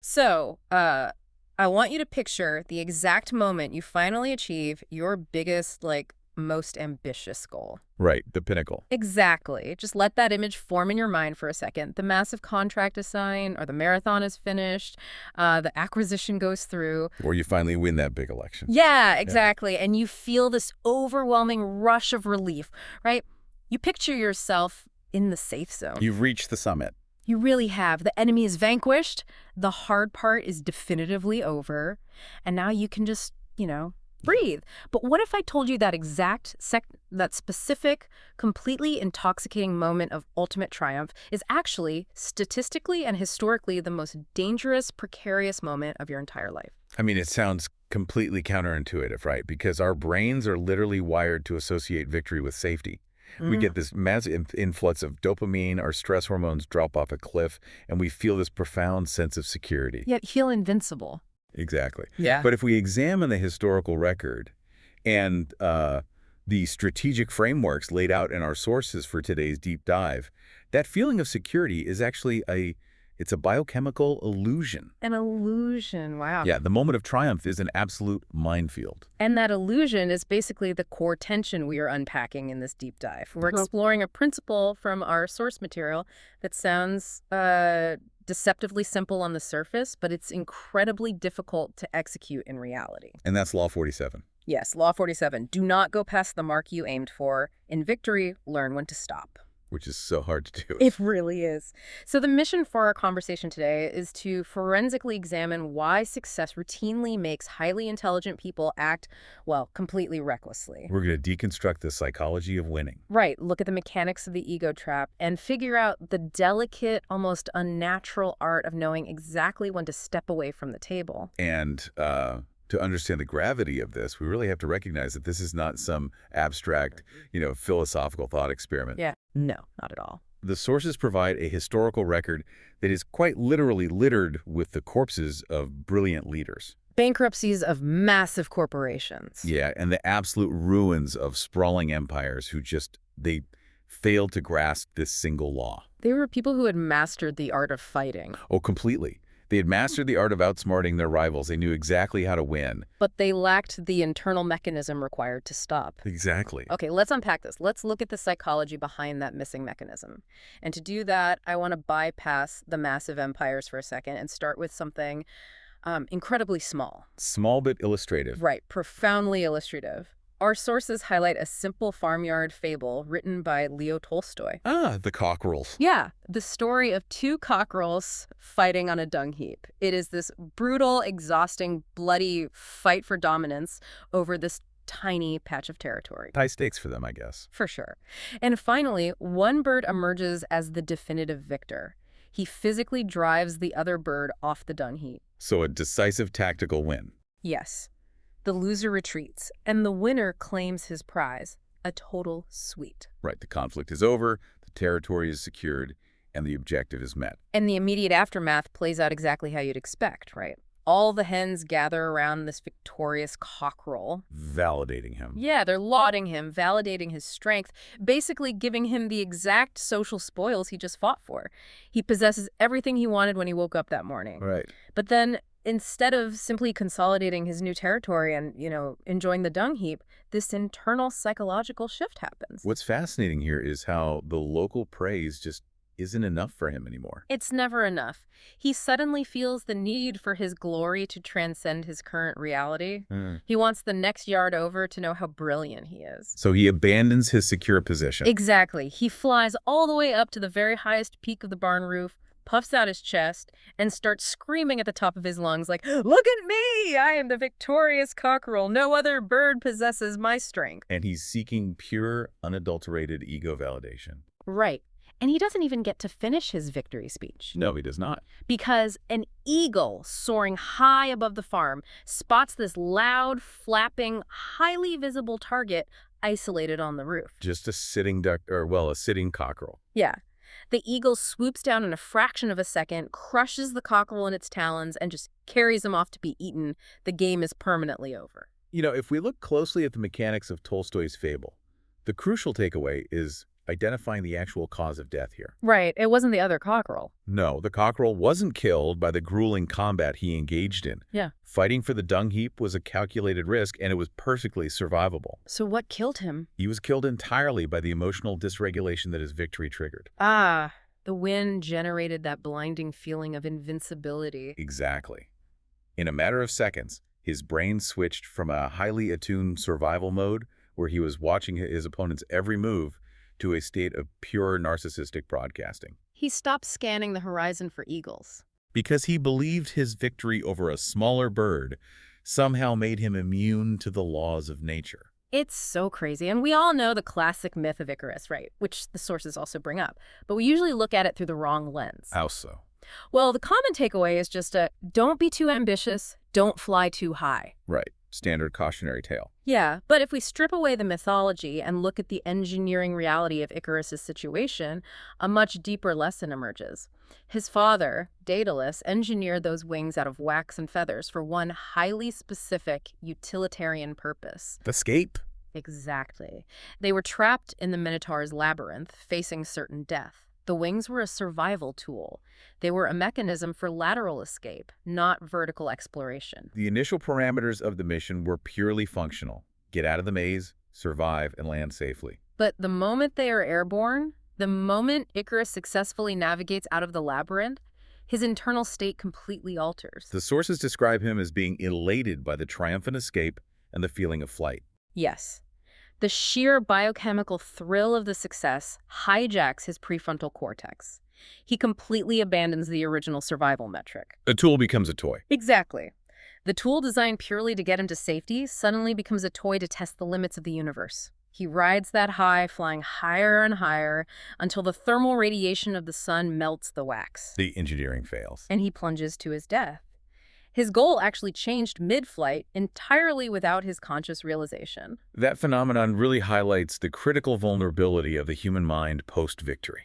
So, I want you to picture the exact moment you finally achieve your biggest, like, most ambitious goal. Right, the pinnacle. Exactly. Just let that image form in your mind for a second. The massive contract is signed, or the marathon is finished, the acquisition goes through. Or you finally win that big election. Yeah, Yeah. exactly. And you feel this overwhelming rush of relief, right? You picture yourself in the safe zone. You've reached the summit. You really have. The enemy is vanquished. The hard part is definitively over. And now you can just, breathe. But what if I told you that that specific, completely intoxicating moment of ultimate triumph is actually, statistically and historically, the most dangerous, precarious moment of your entire life? I mean, it sounds completely counterintuitive, right? Because our brains are literally wired to associate victory with safety. We get this massive influx of dopamine, our stress hormones drop off a cliff, and we feel this profound sense of security. Yet feel invincible. Exactly. Yeah. But if we examine the historical record and the strategic frameworks laid out in our sources for today's deep dive, that feeling of security is actually it's a biochemical illusion. An illusion, wow. Yeah, the moment of triumph is an absolute minefield. And that illusion is basically the core tension we are unpacking in this deep dive. We're exploring a principle from our source material that sounds deceptively simple on the surface, but it's incredibly difficult to execute in reality. And that's Law 47. Yes, Law 47. Do not go past the mark you aimed for. In victory, learn when to stop. Which is so hard to do. It really is. So the mission for our conversation today is to forensically examine why success routinely makes highly intelligent people act, well, completely recklessly. We're going to deconstruct the psychology of winning. Right. Look at the mechanics of the ego trap and figure out the delicate, almost unnatural art of knowing exactly when to step away from the table. And to understand the gravity of this, we really have to recognize that this is not some abstract, philosophical thought experiment. Yeah. No, not at all. The sources provide a historical record that is quite literally littered with the corpses of brilliant leaders. Bankruptcies of massive corporations. Yeah, and the absolute ruins of sprawling empires who they failed to grasp this single law. They were people who had mastered the art of fighting. Oh, completely. They had mastered the art of outsmarting their rivals. They knew exactly how to win. But they lacked the internal mechanism required to stop. Exactly. Okay, let's unpack this. Let's look at the psychology behind that missing mechanism. And to do that, I want to bypass the massive empires for a second and start with something incredibly small. Small but illustrative. Right, profoundly illustrative. Our sources highlight a simple farmyard fable written by Leo Tolstoy. Ah, the cockerels. Yeah, the story of two cockerels fighting on a dung heap. It is this brutal, exhausting, bloody fight for dominance over this tiny patch of territory. High stakes for them, I guess. For sure. And finally, one bird emerges as the definitive victor. He physically drives the other bird off the dung heap. So a decisive tactical win. Yes. The loser retreats, and the winner claims his prize, a total sweep. Right, the conflict is over, the territory is secured, and the objective is met. And the immediate aftermath plays out exactly how you'd expect, right? All the hens gather around this victorious cockerel. Validating him. Yeah, they're lauding him, validating his strength, basically giving him the exact social spoils he just fought for. He possesses everything he wanted when he woke up that morning. Right. But then, instead of simply consolidating his new territory and, enjoying the dung heap, this internal psychological shift happens. What's fascinating here is how the local praise just isn't enough for him anymore. It's never enough. He suddenly feels the need for his glory to transcend his current reality. He wants the next yard over to know how brilliant he is. So he abandons his secure position. Exactly. He flies all the way up to the very highest peak of the barn roof, puffs out his chest, and starts screaming at the top of his lungs like, "Look at me! I am the victorious cockerel. No other bird possesses my strength." And he's seeking pure, unadulterated ego validation. Right. And he doesn't even get to finish his victory speech. No, he does not. Because an eagle soaring high above the farm spots this loud, flapping, highly visible target isolated on the roof. Just a sitting duck, a sitting cockerel. Yeah. The eagle swoops down in a fraction of a second, crushes the cockerel in its talons, and just carries him off to be eaten. The game is permanently over. If we look closely at the mechanics of Tolstoy's fable, the crucial takeaway is identifying the actual cause of death here. Right, it wasn't the other cockerel. No, the cockerel wasn't killed by the grueling combat he engaged in. Yeah. Fighting for the dung heap was a calculated risk, and it was perfectly survivable. So what killed him? He was killed entirely by the emotional dysregulation that his victory triggered. Ah, the wind generated that blinding feeling of invincibility. Exactly. In a matter of seconds, his brain switched from a highly attuned survival mode, where he was watching his opponent's every move, to a state of pure narcissistic broadcasting. He stopped scanning the horizon for eagles. Because he believed his victory over a smaller bird somehow made him immune to the laws of nature. It's so crazy, and we all know the classic myth of Icarus, right? Which the sources also bring up, but we usually look at it through the wrong lens. How so? Well, the common takeaway is just don't be too ambitious, don't fly too high. Right. Standard cautionary tale. Yeah, but if we strip away the mythology and look at the engineering reality of Icarus's situation, a much deeper lesson emerges. His father, Daedalus, engineered those wings out of wax and feathers for one highly specific utilitarian purpose. Escape? Exactly. They were trapped in the Minotaur's labyrinth, facing certain death. The wings were a survival tool. They were a mechanism for lateral escape, not vertical exploration. The initial parameters of the mission were purely functional. Get out of the maze, survive, and land safely. But the moment they are airborne, the moment Icarus successfully navigates out of the labyrinth, his internal state completely alters. The sources describe him as being elated by the triumphant escape and the feeling of flight. Yes. The sheer biochemical thrill of the success hijacks his prefrontal cortex. He completely abandons the original survival metric. A tool becomes a toy. Exactly. The tool designed purely to get him to safety suddenly becomes a toy to test the limits of the universe. He rides that high, flying higher and higher until the thermal radiation of the sun melts the wax. The engineering fails. And he plunges to his death. His goal actually changed mid-flight entirely without his conscious realization. That phenomenon really highlights the critical vulnerability of the human mind post-victory.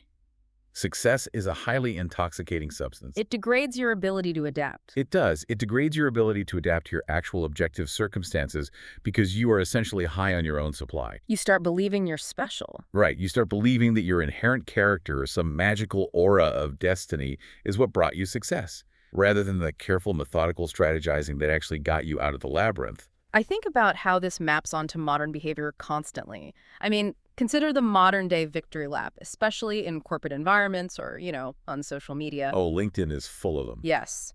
Success is a highly intoxicating substance. It degrades your ability to adapt. It does. It degrades your ability to adapt to your actual objective circumstances because you are essentially high on your own supply. You start believing you're special. Right. You start believing that your inherent character or some magical aura of destiny is what brought you success, rather than the careful, methodical strategizing that actually got you out of the labyrinth. I think about how this maps onto modern behavior constantly. I mean, consider the modern-day victory lap, especially in corporate environments or, on social media. Oh, LinkedIn is full of them. Yes.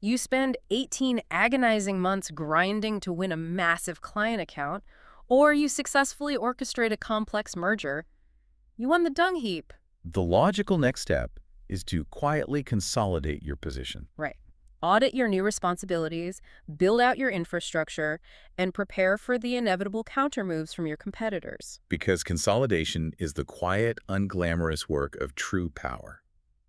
You spend 18 agonizing months grinding to win a massive client account, or you successfully orchestrate a complex merger. You won the dung heap. The logical next step is to quietly consolidate your position. Right. Audit your new responsibilities, build out your infrastructure, and prepare for the inevitable countermoves from your competitors. Because consolidation is the quiet, unglamorous work of true power.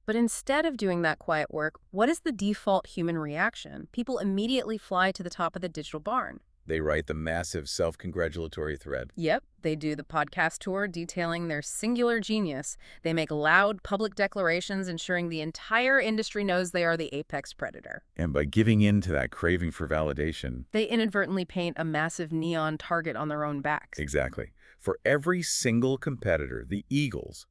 But instead of doing that quiet work, what is the default human reaction? People immediately fly to the top of the digital barn. They write the massive self-congratulatory thread. Yep, they do the podcast tour detailing their singular genius. They make loud public declarations ensuring the entire industry knows they are the apex predator. And by giving in to that craving for validation, they inadvertently paint a massive neon target on their own backs. Exactly. For every single competitor, the eagles,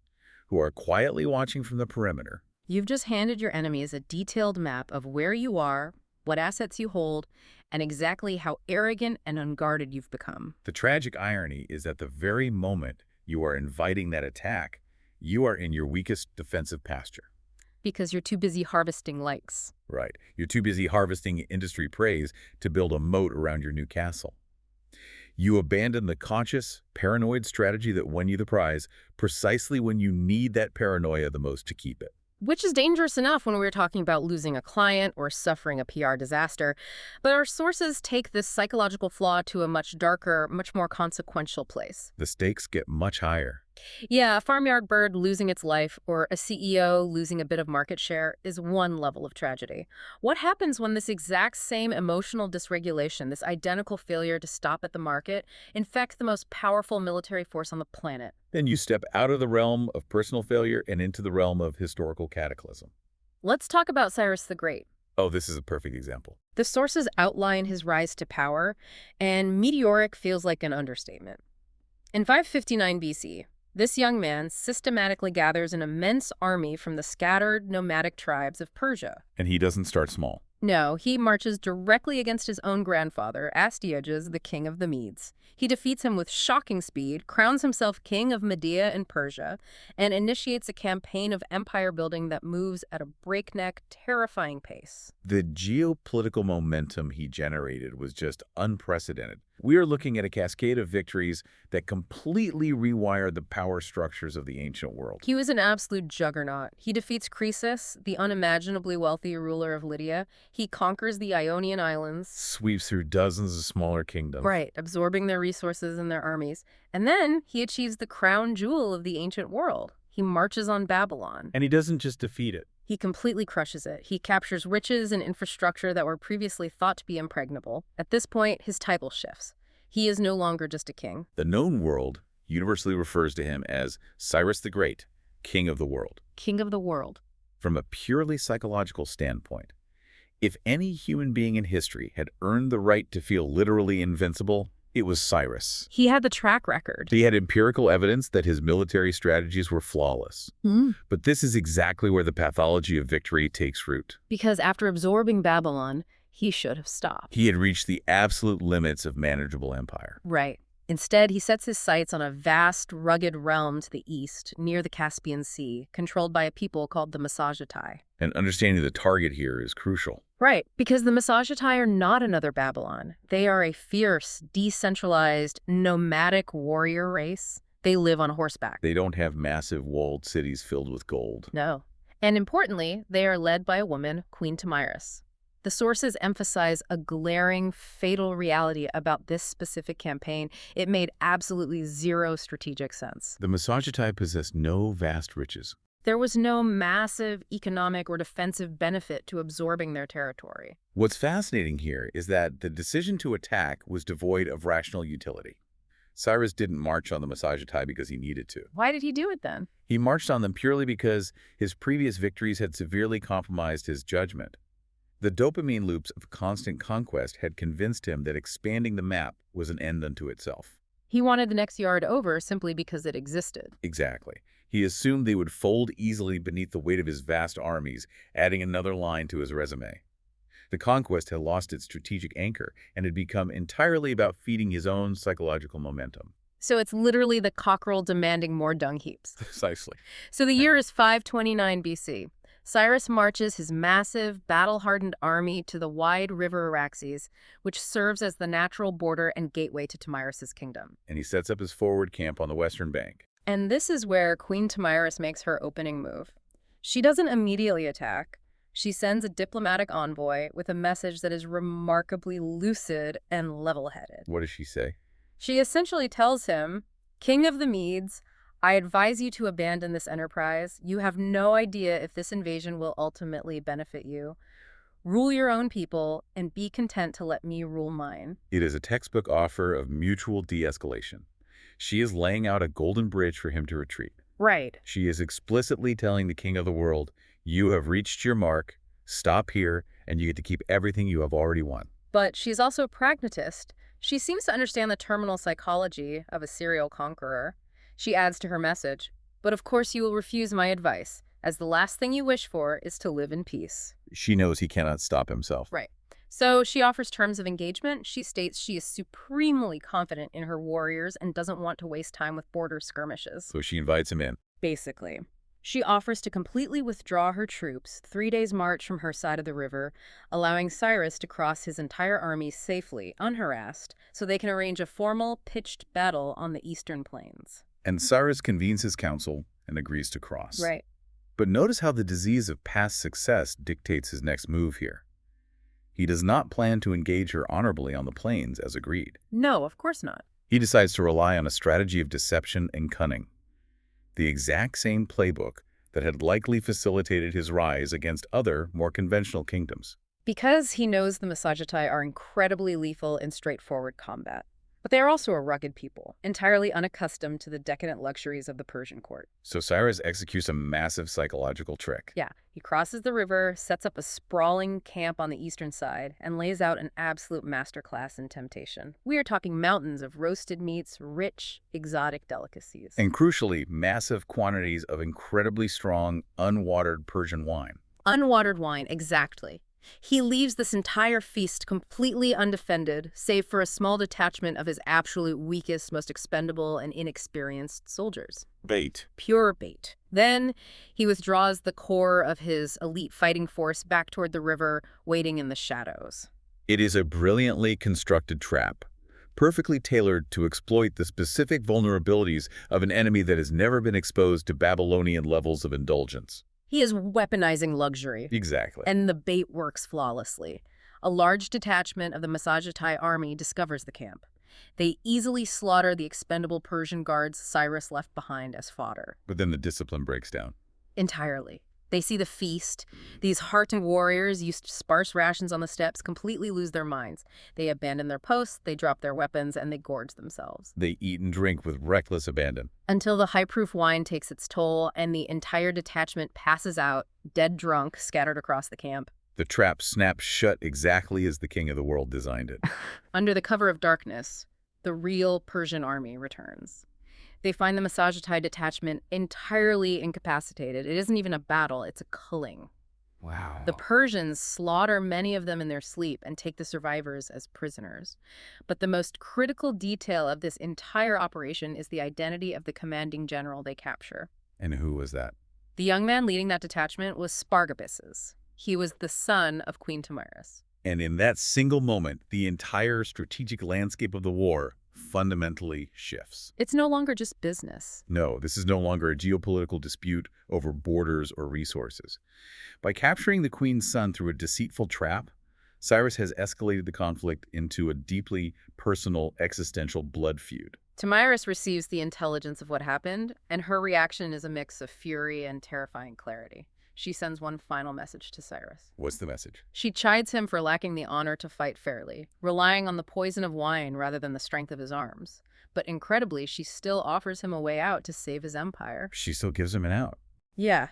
who are quietly watching from the perimeter, you've just handed your enemies a detailed map of where you are, what assets you hold, and exactly how arrogant and unguarded you've become. The tragic irony is that the very moment you are inviting that attack, you are in your weakest defensive posture. Because you're too busy harvesting likes. Right. You're too busy harvesting industry praise to build a moat around your new castle. You abandon the conscious, paranoid strategy that won you the prize precisely when you need that paranoia the most to keep it. Which is dangerous enough when we're talking about losing a client or suffering a PR disaster. But our sources take this psychological flaw to a much darker, much more consequential place. The stakes get much higher. Yeah, a farmyard bird losing its life or a CEO losing a bit of market share is one level of tragedy. What happens when this exact same emotional dysregulation, this identical failure to stop at the market, infects the most powerful military force on the planet? Then you step out of the realm of personal failure and into the realm of historical cataclysm. Let's talk about Cyrus the Great. Oh, this is a perfect example. The sources outline his rise to power, and meteoric feels like an understatement. In 559 BC, This young man systematically gathers an immense army from the scattered nomadic tribes of Persia. And he doesn't start small. No, he marches directly against his own grandfather, Astyages, the king of the Medes. He defeats him with shocking speed, crowns himself king of Media and Persia, and initiates a campaign of empire building that moves at a breakneck, terrifying pace. The geopolitical momentum he generated was just unprecedented. We are looking at a cascade of victories that completely rewired the power structures of the ancient world. He was an absolute juggernaut. He defeats Croesus, the unimaginably wealthy ruler of Lydia. He conquers the Ionian Islands. Sweeps through dozens of smaller kingdoms. Right, absorbing their resources and their armies. And then he achieves the crown jewel of the ancient world. He marches on Babylon. And he doesn't just defeat it. He completely crushes it. He captures riches and infrastructure that were previously thought to be impregnable. At this point, his title shifts. He is no longer just a king. The known world universally refers to him as Cyrus the Great, king of the world. King of the world. From a purely psychological standpoint, if any human being in history had earned the right to feel literally invincible, it was Cyrus. He had the track record. He had empirical evidence that his military strategies were flawless. But this is exactly where the pathology of victory takes root. Because after absorbing Babylon, he should have stopped. He had reached the absolute limits of manageable empire. Right. Instead, he sets his sights on a vast, rugged realm to the east, near the Caspian Sea, controlled by a people called the Massagetai. And understanding the target here is crucial. Right, because the Massagetai are not another Babylon. They are a fierce, decentralized, nomadic warrior race. They live on horseback. They don't have massive walled cities filled with gold. No. And importantly, they are led by a woman, Queen Tomyris. The sources emphasize a glaring, fatal reality about this specific campaign. It made absolutely zero strategic sense. The Massagetai possessed no vast riches. There was no massive economic or defensive benefit to absorbing their territory. What's fascinating here is that the decision to attack was devoid of rational utility. Cyrus didn't march on the Massagetai because he needed to. Why did he do it then? He marched on them purely because his previous victories had severely compromised his judgment. The dopamine loops of constant conquest had convinced him that expanding the map was an end unto itself. He wanted the next yard over simply because it existed. Exactly. He assumed they would fold easily beneath the weight of his vast armies, adding another line to his resume. The conquest had lost its strategic anchor and had become entirely about feeding his own psychological momentum. So it's literally the cockerel demanding more dung heaps. Precisely. So the year is 529 BC. Cyrus marches his massive, battle-hardened army to the wide river Araxes, which serves as the natural border and gateway to Tomyris' kingdom. And he sets up his forward camp on the western bank. And this is where Queen Tomyris makes her opening move. She doesn't immediately attack. She sends a diplomatic envoy with a message that is remarkably lucid and level-headed. What does she say? She essentially tells him, King of the Medes, I advise you to abandon this enterprise. You have no idea if this invasion will ultimately benefit you. Rule your own people and be content to let me rule mine. It is a textbook offer of mutual de-escalation. She is laying out a golden bridge for him to retreat. Right. She is explicitly telling the king of the world, you have reached your mark, stop here, and you get to keep everything you have already won. But she's also a pragmatist. She seems to understand the terminal psychology of a serial conqueror. She adds to her message, but of course you will refuse my advice, as the last thing you wish for is to live in peace. She knows he cannot stop himself. Right. So she offers terms of engagement. She states she is supremely confident in her warriors and doesn't want to waste time with border skirmishes. So she invites him in. Basically. She offers to completely withdraw her troops 3 days' march from her side of the river, allowing Cyrus to cross his entire army safely, unharassed, so they can arrange a formal, pitched battle on the eastern plains. And Cyrus convenes his council and agrees to cross. Right. But notice how the disease of past success dictates his next move here. He does not plan to engage her honorably on the plains as agreed. No, of course not. He decides to rely on a strategy of deception and cunning. The exact same playbook that had likely facilitated his rise against other, more conventional kingdoms. Because he knows the Massagetai are incredibly lethal in straightforward combat. But they are also a rugged people, entirely unaccustomed to the decadent luxuries of the Persian court. So Cyrus executes a massive psychological trick. Yeah, he crosses the river, sets up a sprawling camp on the eastern side, and lays out an absolute masterclass in temptation. We are talking mountains of roasted meats, rich, exotic delicacies. And crucially, massive quantities of incredibly strong, unwatered Persian wine. Unwatered wine, exactly. He leaves this entire feast completely undefended, save for a small detachment of his absolute weakest, most expendable, and inexperienced soldiers. Bait. Pure bait. Then he withdraws the core of his elite fighting force back toward the river, waiting in the shadows. It is a brilliantly constructed trap, perfectly tailored to exploit the specific vulnerabilities of an enemy that has never been exposed to Babylonian levels of indulgence. He is weaponizing luxury. Exactly. And the bait works flawlessly. A large detachment of the Massagetai army discovers the camp. They easily slaughter the expendable Persian guards Cyrus left behind as fodder. But then the discipline breaks down. Entirely. They see the feast. These hardened warriors used to sparse rations on the steppes completely lose their minds. They abandon their posts, they drop their weapons, and they gorge themselves. They eat and drink with reckless abandon. Until the high-proof wine takes its toll and the entire detachment passes out, dead drunk, scattered across the camp. The trap snaps shut exactly as the king of the world designed it. Under the cover of darkness, the real Persian army returns. They find the Massagetai detachment entirely incapacitated. It isn't even a battle, it's a culling. Wow. The Persians slaughter many of them in their sleep and take the survivors as prisoners. But the most critical detail of this entire operation is the identity of the commanding general they capture. And who was that? The young man leading that detachment was Spargabases. He was the son of Queen Tomyris. And in that single moment, the entire strategic landscape of the war fundamentally shifts. It's no longer just business. No, this is no longer a geopolitical dispute over borders or resources. By capturing the queen's son through a deceitful trap, Cyrus has escalated the conflict into a deeply personal, existential blood feud. Tomyris receives the intelligence of what happened, and her reaction is a mix of fury and terrifying clarity. She sends one final message to Cyrus. What's the message? She chides him for lacking the honor to fight fairly, relying on the poison of wine rather than the strength of his arms. But incredibly, she still offers him a way out to save his empire. She still gives him an out. Yeah.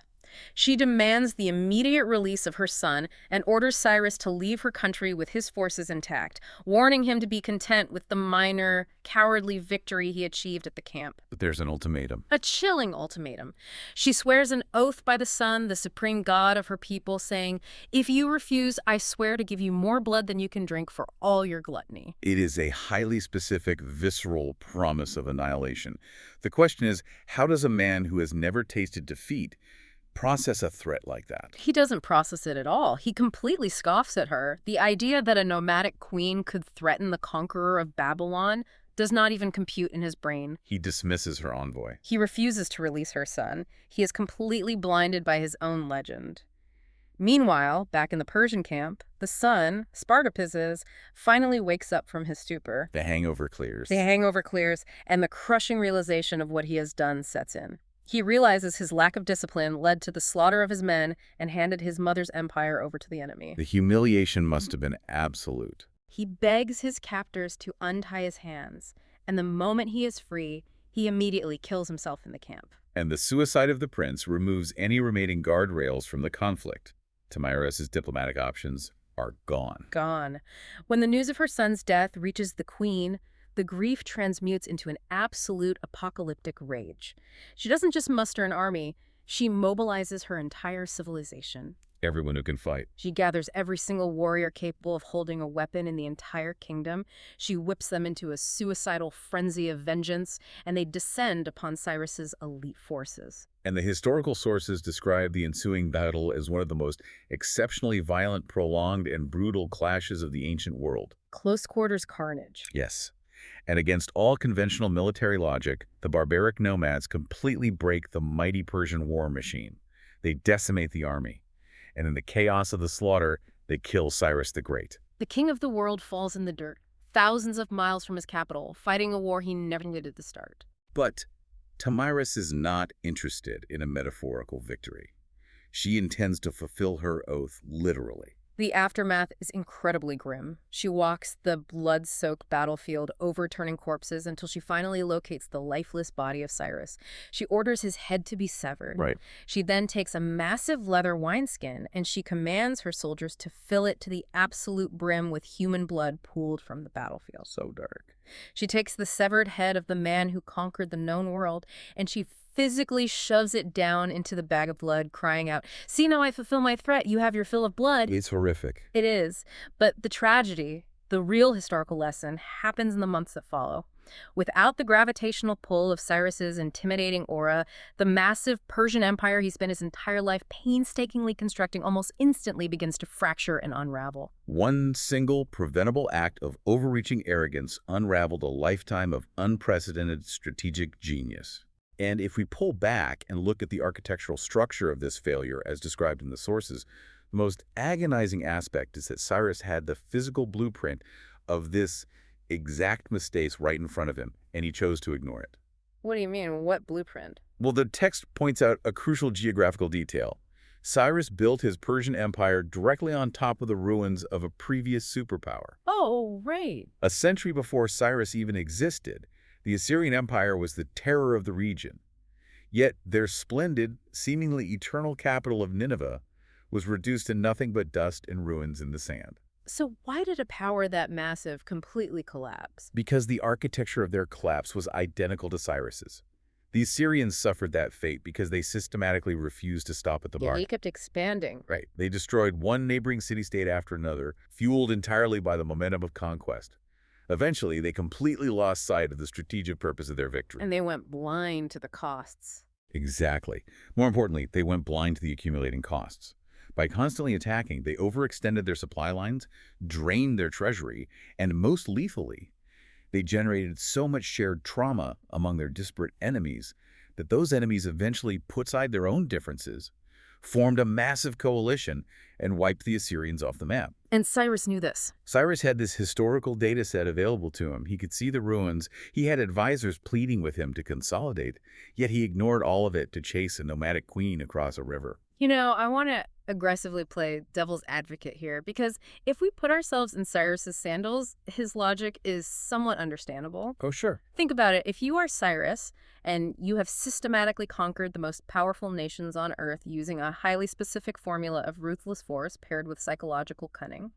She demands the immediate release of her son and orders Cyrus to leave her country with his forces intact, warning him to be content with the minor, cowardly victory he achieved at the camp. But there's an ultimatum. A chilling ultimatum. She swears an oath by the sun, the supreme god of her people, saying, "If you refuse, I swear to give you more blood than you can drink for all your gluttony." It is a highly specific, visceral promise of annihilation. The question is, how does a man who has never tasted defeat process a threat like that? He doesn't process it at all. He completely scoffs at her. The idea that a nomadic queen could threaten the conqueror of Babylon does not even compute in his brain. He dismisses her envoy. He refuses to release her son. He is completely blinded by his own legend. Meanwhile, back in the Persian camp, the son, Spargabases, finally wakes up from his stupor. The hangover clears. The hangover clears, and the crushing realization of what he has done sets in. He realizes his lack of discipline led to the slaughter of his men and handed his mother's empire over to the enemy. The humiliation must have been absolute. He begs his captors to untie his hands, and the moment he is free, he immediately kills himself in the camp. And the suicide of the prince removes any remaining guardrails from the conflict. Tomyris' diplomatic options are gone. Gone. When the news of her son's death reaches the queen, the grief transmutes into an absolute apocalyptic rage. She doesn't just muster an army, she mobilizes her entire civilization. Everyone who can fight. She gathers every single warrior capable of holding a weapon in the entire kingdom. She whips them into a suicidal frenzy of vengeance, and they descend upon Cyrus's elite forces. And the historical sources describe the ensuing battle as one of the most exceptionally violent, prolonged, and brutal clashes of the ancient world. Close quarters carnage. Yes. And against all conventional military logic, the barbaric nomads completely break the mighty Persian war machine. They decimate the army. And in the chaos of the slaughter, they kill Cyrus the Great. The king of the world falls in the dirt, thousands of miles from his capital, fighting a war he never needed to start. But Tomyris is not interested in a metaphorical victory. She intends to fulfill her oath literally. The aftermath is incredibly grim. She walks the blood-soaked battlefield, overturning corpses until she finally locates the lifeless body of Cyrus. She orders his head to be severed. Right. She then takes a massive leather wineskin and she commands her soldiers to fill it to the absolute brim with human blood pooled from the battlefield. So dark. She takes the severed head of the man who conquered the known world and she physically shoves it down into the bag of blood, crying out, "See, now I fulfill my threat. You have your fill of blood." It's horrific. It is. But the tragedy, the real historical lesson, happens in the months that follow. Without the gravitational pull of Cyrus's intimidating aura, the massive Persian Empire he spent his entire life painstakingly constructing almost instantly begins to fracture and unravel. One single preventable act of overreaching arrogance unraveled a lifetime of unprecedented strategic genius. And if we pull back and look at the architectural structure of this failure as described in the sources, the most agonizing aspect is that Cyrus had the physical blueprint of this exact mistake right in front of him, and he chose to ignore it. What do you mean? What blueprint? Well, the text points out a crucial geographical detail. Cyrus built his Persian Empire directly on top of the ruins of a previous superpower. Oh, right. A century before Cyrus even existed, the Assyrian Empire was the terror of the region. Yet their splendid, seemingly eternal capital of Nineveh was reduced to nothing but dust and ruins in the sand. So why did a power that massive completely collapse? Because the architecture of their collapse was identical to Cyrus's. The Assyrians suffered that fate because they systematically refused to stop at the mark. He kept expanding. Right. They destroyed one neighboring city-state after another, fueled entirely by the momentum of conquest. Eventually, they completely lost sight of the strategic purpose of their victory. And they went blind to the costs. Exactly. More importantly, they went blind to the accumulating costs. By constantly attacking, they overextended their supply lines, drained their treasury, and most lethally, they generated so much shared trauma among their disparate enemies that those enemies eventually put aside their own differences, formed a massive coalition, and wiped the Assyrians off the map. And Cyrus knew this. Cyrus had this historical data set available to him. He could see the ruins. He had advisors pleading with him to consolidate, yet he ignored all of it to chase a nomadic queen across a river. You know, I want to aggressively play devil's advocate here, because if we put ourselves in Cyrus's sandals, his logic is somewhat understandable. Oh, sure. Think about it. If you are Cyrus and you have systematically conquered the most powerful nations on Earth using a highly specific formula of ruthless force paired with psychological cunning,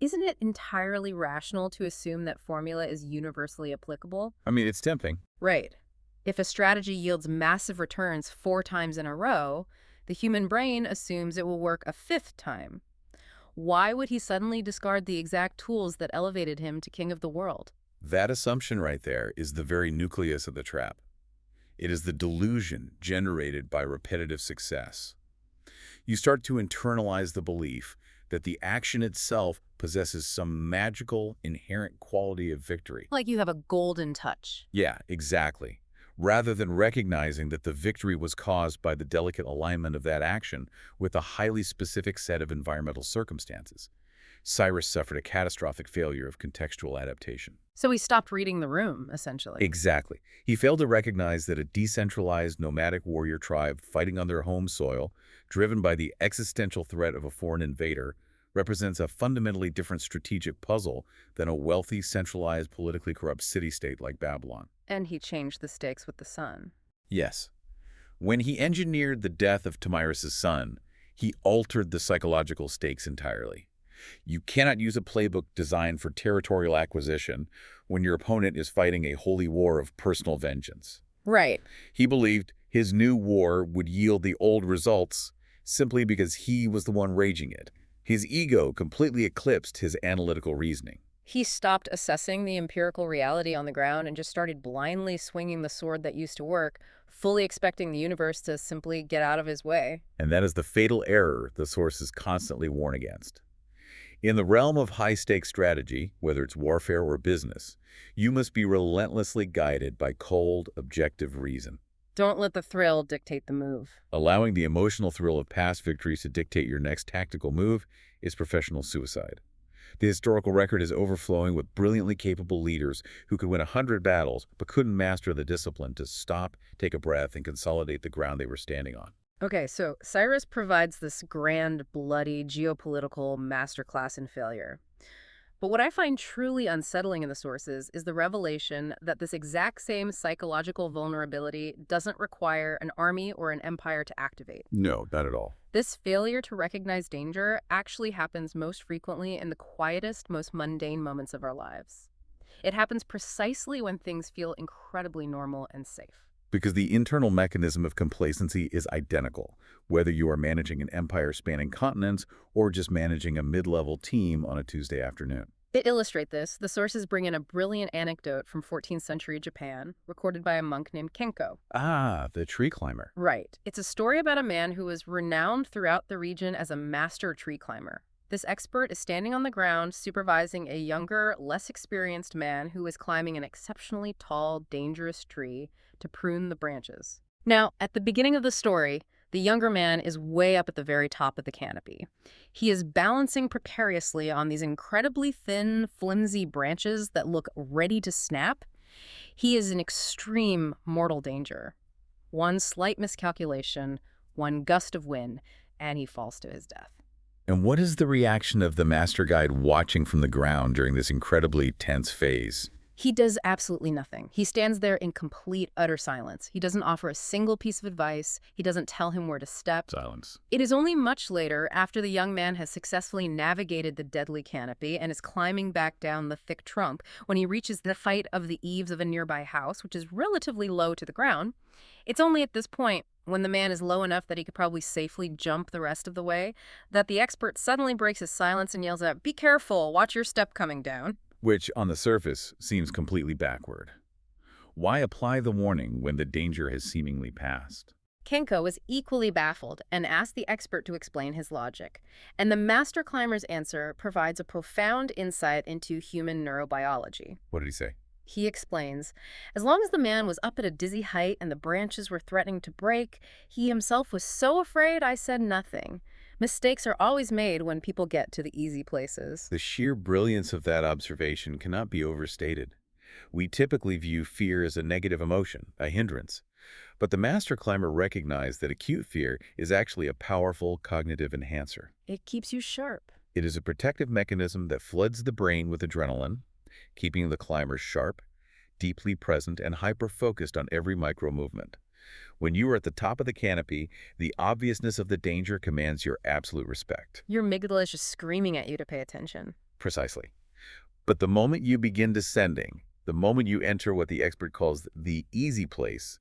isn't it entirely rational to assume that formula is universally applicable? I mean, it's tempting. Right. If a strategy yields massive returns 4 times in a row, the human brain assumes it will work a 5th time. Why would he suddenly discard the exact tools that elevated him to king of the world? That assumption right there is the very nucleus of the trap. It is the delusion generated by repetitive success. You start to internalize the belief that the action itself possesses some magical, inherent quality of victory. Like you have a golden touch. Yeah, exactly. Rather than recognizing that the victory was caused by the delicate alignment of that action with a highly specific set of environmental circumstances. Cyrus suffered a catastrophic failure of contextual adaptation. So he stopped reading the room, essentially. Exactly. He failed to recognize that a decentralized nomadic warrior tribe fighting on their home soil, driven by the existential threat of a foreign invader, represents a fundamentally different strategic puzzle than a wealthy, centralized, politically corrupt city-state like Babylon. And he changed the stakes with the sun. Yes. When he engineered the death of Tomyris' son, he altered the psychological stakes entirely. You cannot use a playbook designed for territorial acquisition when your opponent is fighting a holy war of personal vengeance. Right. He believed his new war would yield the old results simply because he was the one raging it. His ego completely eclipsed his analytical reasoning. He stopped assessing the empirical reality on the ground and just started blindly swinging the sword that used to work, fully expecting the universe to simply get out of his way. And that is the fatal error the sources constantly warn against. In the realm of high-stakes strategy, whether it's warfare or business, you must be relentlessly guided by cold, objective reason. Don't let the thrill dictate the move. Allowing the emotional thrill of past victories to dictate your next tactical move is professional suicide. The historical record is overflowing with brilliantly capable leaders who could win 100 battles but couldn't master the discipline to stop, take a breath, and consolidate the ground they were standing on. Okay, so Cyrus provides this grand, bloody, geopolitical masterclass in failure. But what I find truly unsettling in the sources is the revelation that this exact same psychological vulnerability doesn't require an army or an empire to activate. No, not at all. This failure to recognize danger actually happens most frequently in the quietest, most mundane moments of our lives. It happens precisely when things feel incredibly normal and safe. Because the internal mechanism of complacency is identical, whether you are managing an empire spanning continents or just managing a mid-level team on a Tuesday afternoon. To illustrate this, the sources bring in a brilliant anecdote from 14th century Japan, recorded by a monk named Kenko. Ah, the tree climber. Right. It's a story about a man who was renowned throughout the region as a master tree climber. This expert is standing on the ground supervising a younger, less experienced man who is climbing an exceptionally tall, dangerous tree to prune the branches. Now, at the beginning of the story, the younger man is way up at the very top of the canopy. He is balancing precariously on these incredibly thin, flimsy branches that look ready to snap. He is in extreme mortal danger. One slight miscalculation, one gust of wind, and he falls to his death. And what is the reaction of the master guide watching from the ground during this incredibly tense phase? He does absolutely nothing. He stands there in complete, utter silence. He doesn't offer a single piece of advice. He doesn't tell him where to step. Silence. It is only much later, after the young man has successfully navigated the deadly canopy and is climbing back down the thick trunk, when he reaches the height of the eaves of a nearby house, which is relatively low to the ground. It's only at this point, when the man is low enough that he could probably safely jump the rest of the way, that the expert suddenly breaks his silence and yells out, "Be careful, watch your step coming down." Which, on the surface, seems completely backward. Why apply the warning when the danger has seemingly passed? Kenko was equally baffled and asked the expert to explain his logic. And the master climber's answer provides a profound insight into human neurobiology. What did he say? He explains, as long as the man was up at a dizzy height and the branches were threatening to break, he himself was so afraid I said nothing. Mistakes are always made when people get to the easy places. The sheer brilliance of that observation cannot be overstated. We typically view fear as a negative emotion, a hindrance. But the master climber recognized that acute fear is actually a powerful cognitive enhancer. It keeps you sharp. It is a protective mechanism that floods the brain with adrenaline, keeping the climber sharp, deeply present, and hyper-focused on every micro-movement. When you are at the top of the canopy, the obviousness of the danger commands your absolute respect. Your amygdala is just screaming at you to pay attention. Precisely. But the moment you begin descending, the moment you enter what the expert calls the easy place,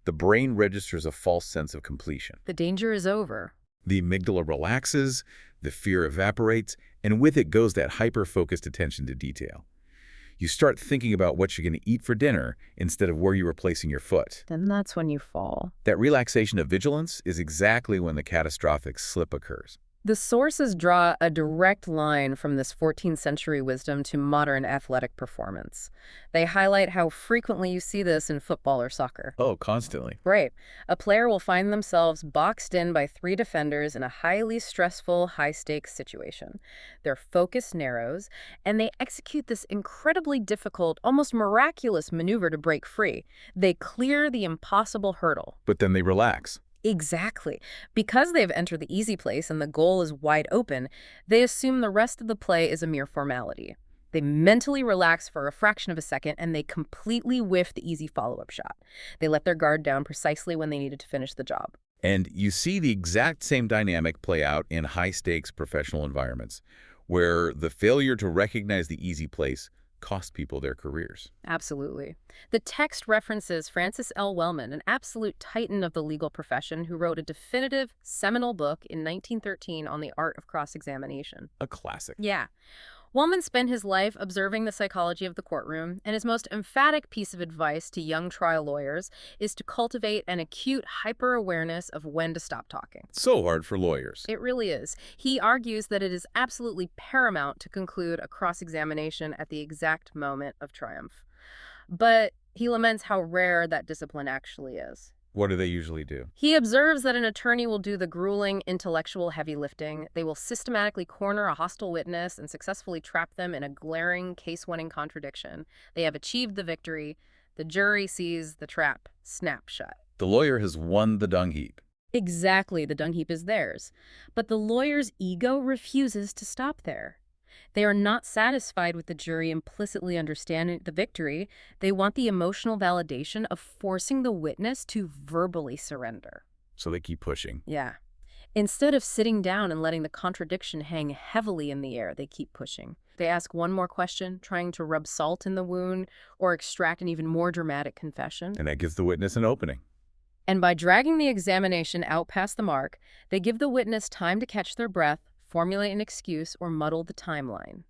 the brain registers a false sense of completion. The danger is over. The amygdala relaxes, the fear evaporates, and with it goes that hyper-focused attention to detail. You start thinking about what you're going to eat for dinner instead of where you are placing your foot. Then that's when you fall. That relaxation of vigilance is exactly when the catastrophic slip occurs. The sources draw a direct line from this 14th century wisdom to modern athletic performance. They highlight how frequently you see this in football or soccer. Oh, constantly. Right. A player will find themselves boxed in by three defenders in a highly stressful, high-stakes situation. Their focus narrows, and they execute this incredibly difficult, almost miraculous maneuver to break free. They clear the impossible hurdle. But then they relax. Exactly. Because they've entered the easy place and the goal is wide open, they assume the rest of the play is a mere formality. They mentally relax for a fraction of a second and they completely whiff the easy follow-up shot. They let their guard down precisely when they needed to finish the job. And you see the exact same dynamic play out in high-stakes professional environments, where the failure to recognize the easy place cost people their careers. Absolutely. The text references Francis L. Wellman, an absolute titan of the legal profession who wrote a definitive, seminal book in 1913 on the art of cross-examination. A classic. Yeah. Wellman spent his life observing the psychology of the courtroom, and his most emphatic piece of advice to young trial lawyers is to cultivate an acute hyper-awareness of when to stop talking. So hard for lawyers. It really is. He argues that it is absolutely paramount to conclude a cross-examination at the exact moment of triumph. But he laments how rare that discipline actually is. What do they usually do? He observes that an attorney will do the grueling intellectual heavy lifting. They will systematically corner a hostile witness and successfully trap them in a glaring case-winning contradiction. They have achieved the victory. The jury sees the trap snap shut. The lawyer has won the dung heap. Exactly, the dung heap is theirs. But the lawyer's ego refuses to stop there. They are not satisfied with the jury implicitly understanding the victory. They want the emotional validation of forcing the witness to verbally surrender. So they keep pushing. Yeah. Instead of sitting down and letting the contradiction hang heavily in the air, they keep pushing. They ask one more question, trying to rub salt in the wound or extract an even more dramatic confession. And that gives the witness an opening. And by dragging the examination out past the mark, they give the witness time to catch their breath, formulate an excuse, or muddle the timeline.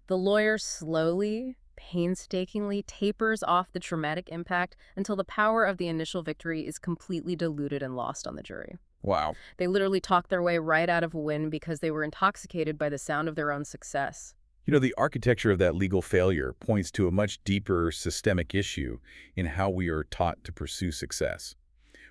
The lawyer slowly, painstakingly tapers off the traumatic impact until the power of the initial victory is completely diluted and lost on the jury. Wow. They literally talked their way right out of a win because they were intoxicated by the sound of their own success. You know, the architecture of that legal failure points to a much deeper systemic issue in how we are taught to pursue success.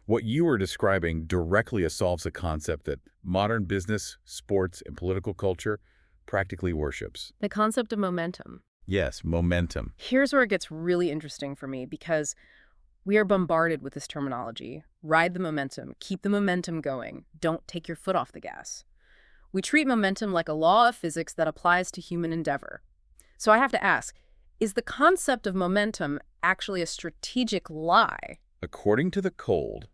What you are describing directly assaults a concept that modern business, sports, and political culture practically worships. The concept of momentum. Yes, momentum. Here's where it gets really interesting for me because we are bombarded with this terminology. Ride the momentum, keep the momentum going, don't take your foot off the gas. We treat momentum like a law of physics that applies to human endeavor. So I have to ask, is the concept of momentum actually a strategic lie? According to the cold,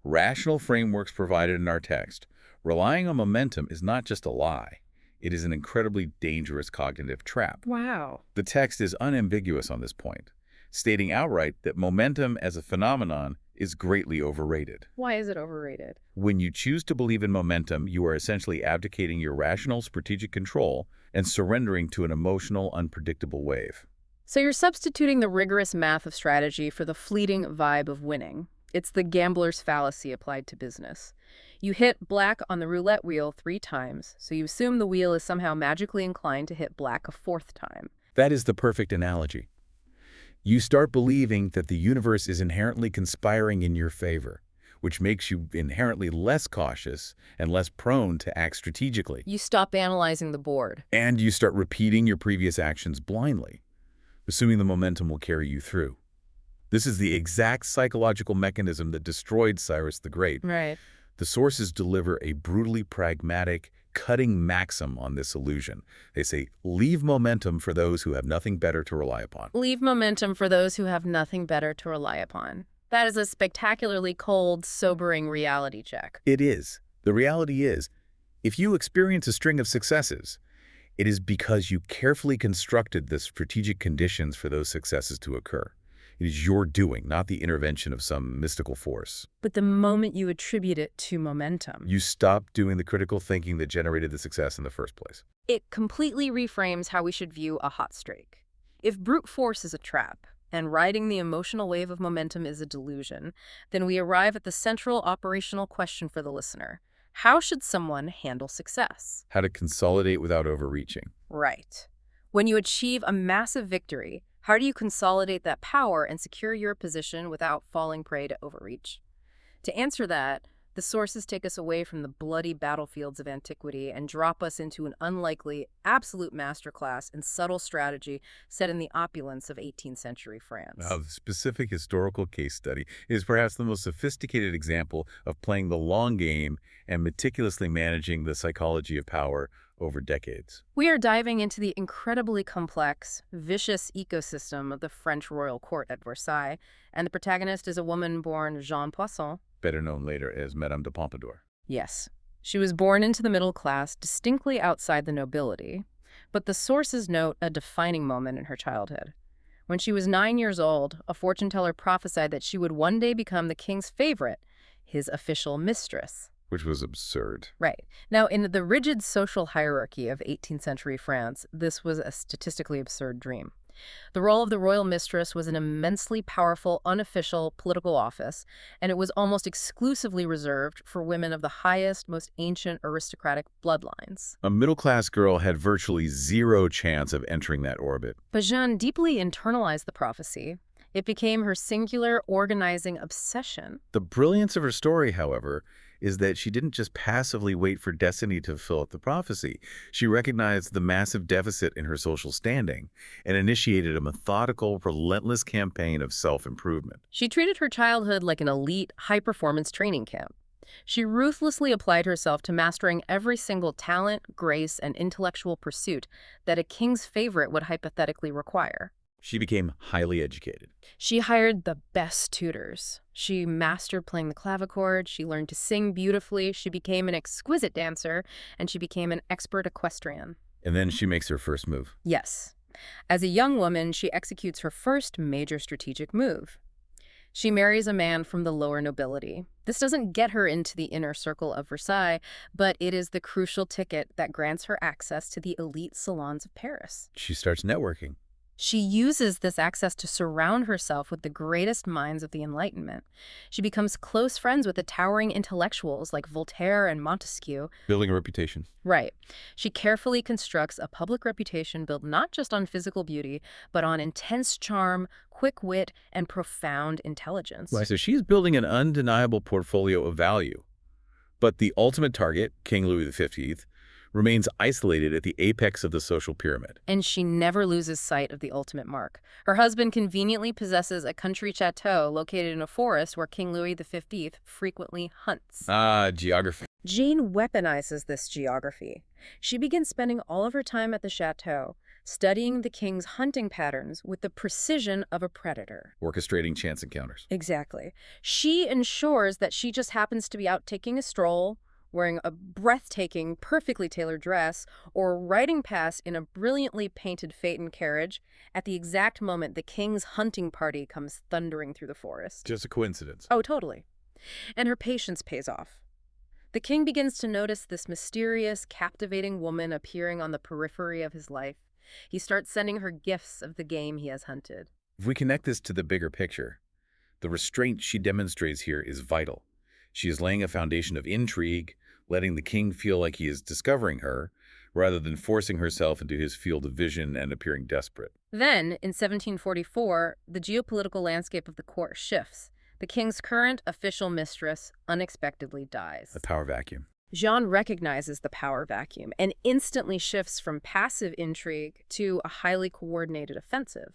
rational frameworks provided in our text, relying on momentum is not just a lie. It is an incredibly dangerous cognitive trap. Wow. The text is unambiguous on this point, stating outright that momentum as a phenomenon is greatly overrated. Why is it overrated? When you choose to believe in momentum, you are essentially abdicating your rational strategic control and surrendering to an emotional, unpredictable wave. So you're substituting the rigorous math of strategy for the fleeting vibe of winning. It's the gambler's fallacy applied to business. You hit black on the roulette wheel 3 times, so you assume the wheel is somehow magically inclined to hit black a 4th time. That is the perfect analogy. You start believing that the universe is inherently conspiring in your favor, which makes you inherently less cautious and less prone to act strategically. You stop analyzing the board. And you start repeating your previous actions blindly, assuming the momentum will carry you through. This is the exact psychological mechanism that destroyed Cyrus the Great. Right. The sources deliver a brutally pragmatic, cutting maxim on this illusion. They say, leave momentum for those who have nothing better to rely upon. Leave momentum for those who have nothing better to rely upon. That is a spectacularly cold, sobering reality check. It is. The reality is, if you experience a string of successes, it is because you carefully constructed the strategic conditions for those successes to occur. It is your doing, not the intervention of some mystical force. But the moment you attribute it to momentum, You stop doing the critical thinking that generated the success in the first place. it completely reframes how we should view a hot streak. If brute force is a trap, and riding the emotional wave of momentum is a delusion, then we arrive at the central operational question for the listener. How should someone handle success? How to consolidate without overreaching. Right. When you achieve a massive victory, how do you consolidate that power and secure your position without falling prey to overreach? To answer that, the sources take us away from the bloody battlefields of antiquity and drop us into an unlikely, absolute masterclass in subtle strategy set in the opulence of 18th century France. Now, the specific historical case study is perhaps the most sophisticated example of playing the long game and meticulously managing the psychology of power over decades. We are diving into the incredibly complex, vicious ecosystem of the French royal court at Versailles, and the protagonist is a woman born Jeanne Poisson, Better known later as Madame de Pompadour. Yes, she was born into the middle class, distinctly outside the nobility, but the sources note a defining moment in her childhood. When she was 9 years old, a fortune teller prophesied that she would one day become the king's favorite, his official mistress. Which was absurd. Right. Now, in the rigid social hierarchy of 18th century France, this was a statistically absurd dream. The role of the royal mistress was an immensely powerful, unofficial political office, and it was almost exclusively reserved for women of the highest, most ancient aristocratic bloodlines. A middle-class girl had virtually zero chance of entering that orbit. But Jeanne deeply internalized the prophecy. It became her singular organizing obsession. The brilliance of her story, however, is that she didn't just passively wait for destiny to fulfill the prophecy. She recognized the massive deficit in her social standing and initiated a methodical, relentless campaign of self-improvement. She treated her childhood like an elite, high-performance training camp. She ruthlessly applied herself to mastering every single talent, grace, and intellectual pursuit that a king's favorite would hypothetically require. She became highly educated. She hired the best tutors. She mastered playing the clavichord, she learned to sing beautifully, she became an exquisite dancer, and she became an expert equestrian. And then she makes her first move. Yes. As a young woman, she executes her first major strategic move. She marries a man from the lower nobility. This doesn't get her into the inner circle of Versailles, but it is the crucial ticket that grants her access to the elite salons of Paris. She starts networking. She uses this access to surround herself with the greatest minds of the Enlightenment. She becomes close friends with the towering intellectuals like Voltaire and Montesquieu. Building a reputation. Right. She carefully constructs a public reputation built not just on physical beauty, but on intense charm, quick wit, and profound intelligence. Right, so she's building an undeniable portfolio of value. But the ultimate target, King Louis XV, remains isolated at the apex of the social pyramid. And she never loses sight of the ultimate mark. Her husband conveniently possesses a country chateau located in a forest where King Louis XV frequently hunts. Ah, geography. Jane weaponizes this geography. She begins spending all of her time at the chateau, studying the king's hunting patterns with the precision of a predator. Orchestrating chance encounters. Exactly. She ensures that she just happens to be out taking a stroll, wearing a breathtaking, perfectly tailored dress, or riding past in a brilliantly painted phaeton carriage at the exact moment the king's hunting party comes thundering through the forest. Just a coincidence. Oh, totally. And her patience pays off. The king begins to notice this mysterious, captivating woman appearing on the periphery of his life. He starts sending her gifts of the game he has hunted. If we connect this to the bigger picture, the restraint she demonstrates here is vital. She is laying a foundation of intrigue, letting the king feel like he is discovering her, rather than forcing herself into his field of vision and appearing desperate. Then, in 1744, the geopolitical landscape of the court shifts. The king's current official mistress unexpectedly dies. A power vacuum. Jean recognizes the power vacuum and instantly shifts from passive intrigue to a highly coordinated offensive.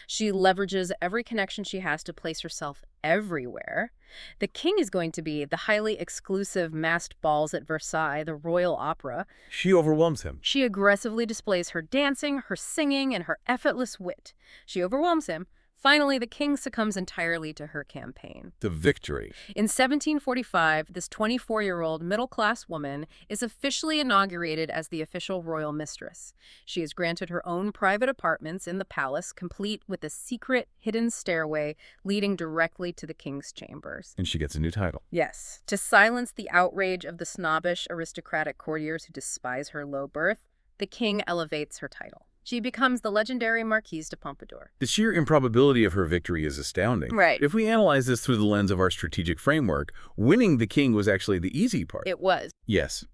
She leverages every connection she has to place herself everywhere. The king is going to be the highly exclusive masked balls at Versailles, the royal opera. She overwhelms him. She aggressively displays her dancing, her singing, and her effortless wit. She overwhelms him. Finally, the king succumbs entirely to her campaign. The victory. In 1745, this 24-year-old middle-class woman is officially inaugurated as the official royal mistress. She is granted her own private apartments in the palace, complete with a secret, hidden stairway leading directly to the king's chambers. And she gets a new title. Yes, to silence the outrage of the snobbish, aristocratic courtiers who despise her low birth, the king elevates her title. She becomes the legendary Marquise de Pompadour. The sheer improbability of her victory is astounding. Right. If we analyze this through the lens of our strategic framework, winning the king was actually the easy part. It was. Yes.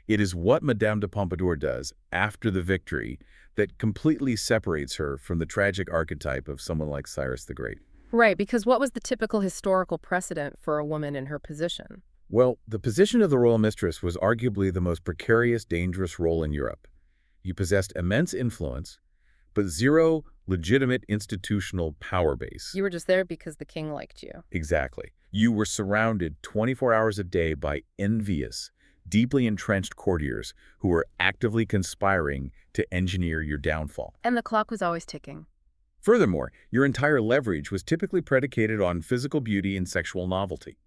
It is what Madame de Pompadour does after the victory that completely separates her from the tragic archetype of someone like Cyrus the Great. Right, because what was the typical historical precedent for a woman in her position? Well, the position of the royal mistress was arguably the most precarious, dangerous role in Europe. You possessed immense influence, but zero legitimate institutional power base. You were just there because the king liked you. Exactly. You were surrounded 24 hours a day by envious, deeply entrenched courtiers who were actively conspiring to engineer your downfall. And the clock was always ticking. Furthermore, your entire leverage was typically predicated on physical beauty and sexual novelty.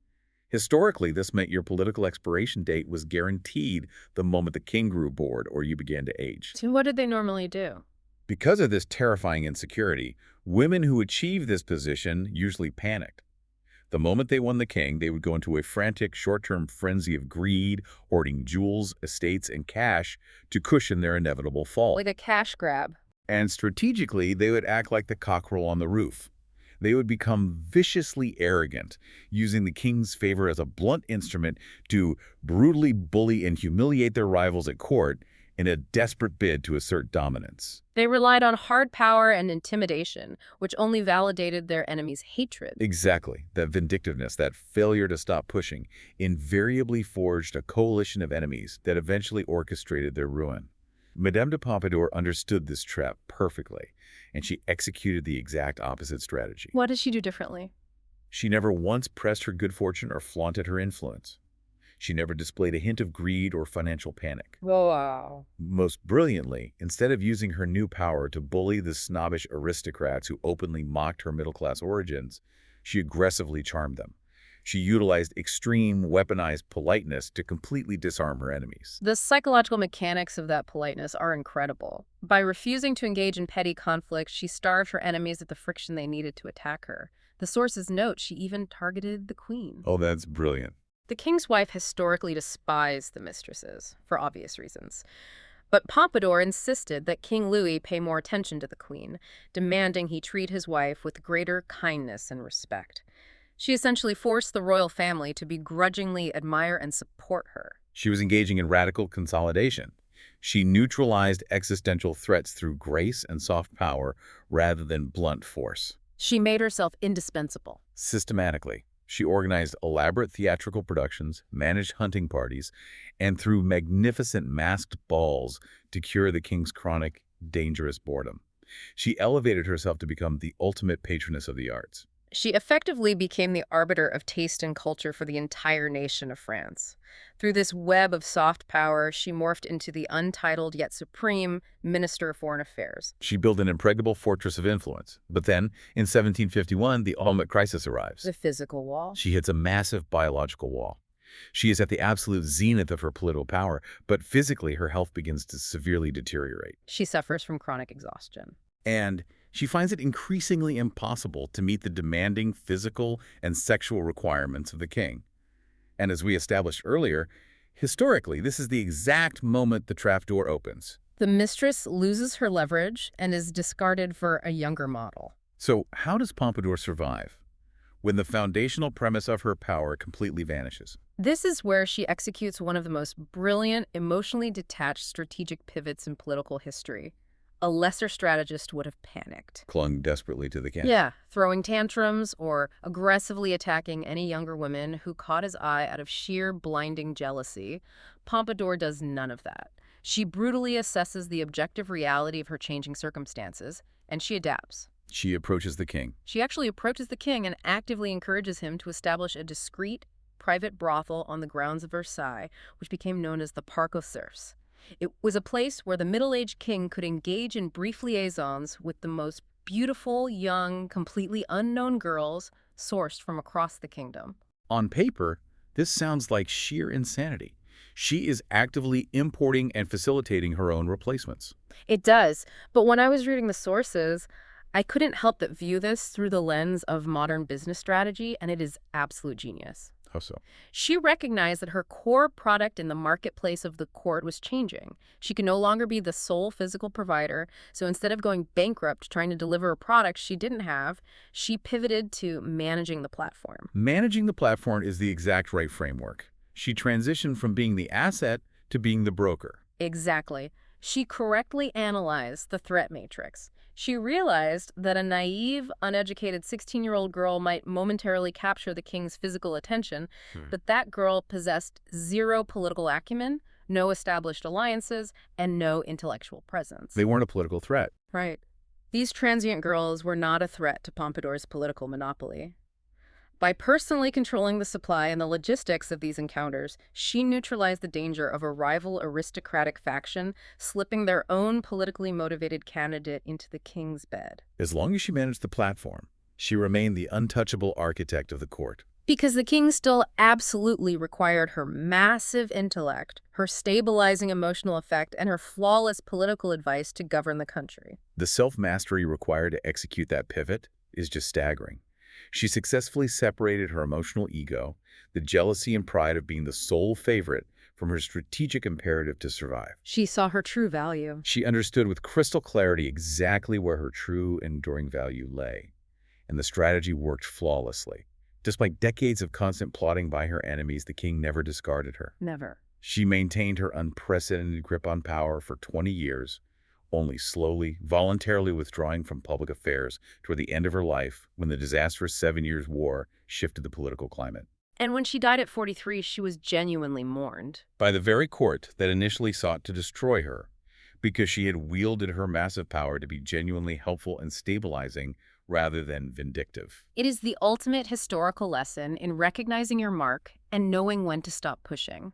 Historically, this meant your political expiration date was guaranteed the moment the king grew bored or you began to age. So what did they normally do? Because of this terrifying insecurity, women who achieved this position usually panicked. The moment they won the king, they would go into a frantic, short-term frenzy of greed, hoarding jewels, estates, and cash to cushion their inevitable fall. Like a cash grab. And strategically, they would act like the cockerel on the roof. They would become viciously arrogant, using the king's favor as a blunt instrument to brutally bully and humiliate their rivals at court in a desperate bid to assert dominance. They relied on hard power and intimidation, which only validated their enemies' hatred. Exactly. That vindictiveness, that failure to stop pushing, invariably forged a coalition of enemies that eventually orchestrated their ruin. Madame de Pompadour understood this trap perfectly, and she executed the exact opposite strategy. What did she do differently? She never once pressed her good fortune or flaunted her influence. She never displayed a hint of greed or financial panic. Wow. Most brilliantly, instead of using her new power to bully the snobbish aristocrats who openly mocked her middle-class origins, she aggressively charmed them. She utilized extreme, weaponized politeness to completely disarm her enemies. The psychological mechanics of that politeness are incredible. By refusing to engage in petty conflict, she starved her enemies of the friction they needed to attack her. The sources note she even targeted the queen. Oh, that's brilliant. The king's wife historically despised the mistresses, for obvious reasons. But Pompadour insisted that King Louis pay more attention to the queen, demanding he treat his wife with greater kindness and respect. She essentially forced the royal family to begrudgingly admire and support her. She was engaging in radical consolidation. She neutralized existential threats through grace and soft power rather than blunt force. She made herself indispensable. Systematically, she organized elaborate theatrical productions, managed hunting parties, and threw magnificent masked balls to cure the king's chronic, dangerous boredom. She elevated herself to become the ultimate patroness of the arts. She effectively became the arbiter of taste and culture for the entire nation of France. Through this web of soft power, she morphed into the untitled yet supreme Minister of Foreign Affairs. She built an impregnable fortress of influence. But then, in 1751, the ultimate crisis arrives. The physical wall. She hits a massive biological wall. She is at the absolute zenith of her political power, but physically her health begins to severely deteriorate. She suffers from chronic exhaustion. And she finds it increasingly impossible to meet the demanding physical and sexual requirements of the king. And as we established earlier, historically, this is the exact moment the trapdoor opens. The mistress loses her leverage and is discarded for a younger model. So how does Pompadour survive when the foundational premise of her power completely vanishes? This is where she executes one of the most brilliant, emotionally detached strategic pivots in political history. A lesser strategist would have panicked. Clung desperately to the king. Yeah, throwing tantrums or aggressively attacking any younger women who caught his eye out of sheer blinding jealousy. Pompadour does none of that. She brutally assesses the objective reality of her changing circumstances, and she adapts. She approaches the king. She actually approaches the king and actively encourages him to establish a discreet, private brothel on the grounds of Versailles, which became known as the Parc aux Cerfs. It was a place where the middle-aged king could engage in brief liaisons with the most beautiful, young, completely unknown girls sourced from across the kingdom. On paper, this sounds like sheer insanity. She is actively importing and facilitating her own replacements. It does, but when I was reading the sources, I couldn't help but view this through the lens of modern business strategy, and it is absolute genius. How so? She recognized that her core product in the marketplace of the court was changing. She could no longer be the sole physical provider, so instead of going bankrupt trying to deliver a product she didn't have, she pivoted to managing the platform. Managing the platform is the exact right framework. She transitioned from being the asset to being the broker. Exactly. She correctly analyzed the threat matrix. She realized that a naive, uneducated 16-year-old girl might momentarily capture the king's physical attention, but that girl possessed zero political acumen, no established alliances, and no intellectual presence. They weren't a political threat. Right. These transient girls were not a threat to Pompadour's political monopoly. By personally controlling the supply and the logistics of these encounters, she neutralized the danger of a rival aristocratic faction slipping their own politically motivated candidate into the king's bed. As long as she managed the platform, she remained the untouchable architect of the court. Because the king still absolutely required her massive intellect, her stabilizing emotional effect, and her flawless political advice to govern the country. The self-mastery required to execute that pivot is just staggering. She successfully separated her emotional ego, the jealousy and pride of being the sole favorite, from her strategic imperative to survive. She saw her true value. She understood with crystal clarity exactly where her true, enduring value lay, and the strategy worked flawlessly. Despite decades of constant plotting by her enemies, the king never discarded her. Never. She maintained her unprecedented grip on power for 20 years, only slowly, voluntarily withdrawing from public affairs toward the end of her life when the disastrous 7 Years' War shifted the political climate. And when she died at 43, she was genuinely mourned. By the very court that initially sought to destroy her, because she had wielded her massive power to be genuinely helpful and stabilizing rather than vindictive. It is the ultimate historical lesson in recognizing your mark and knowing when to stop pushing.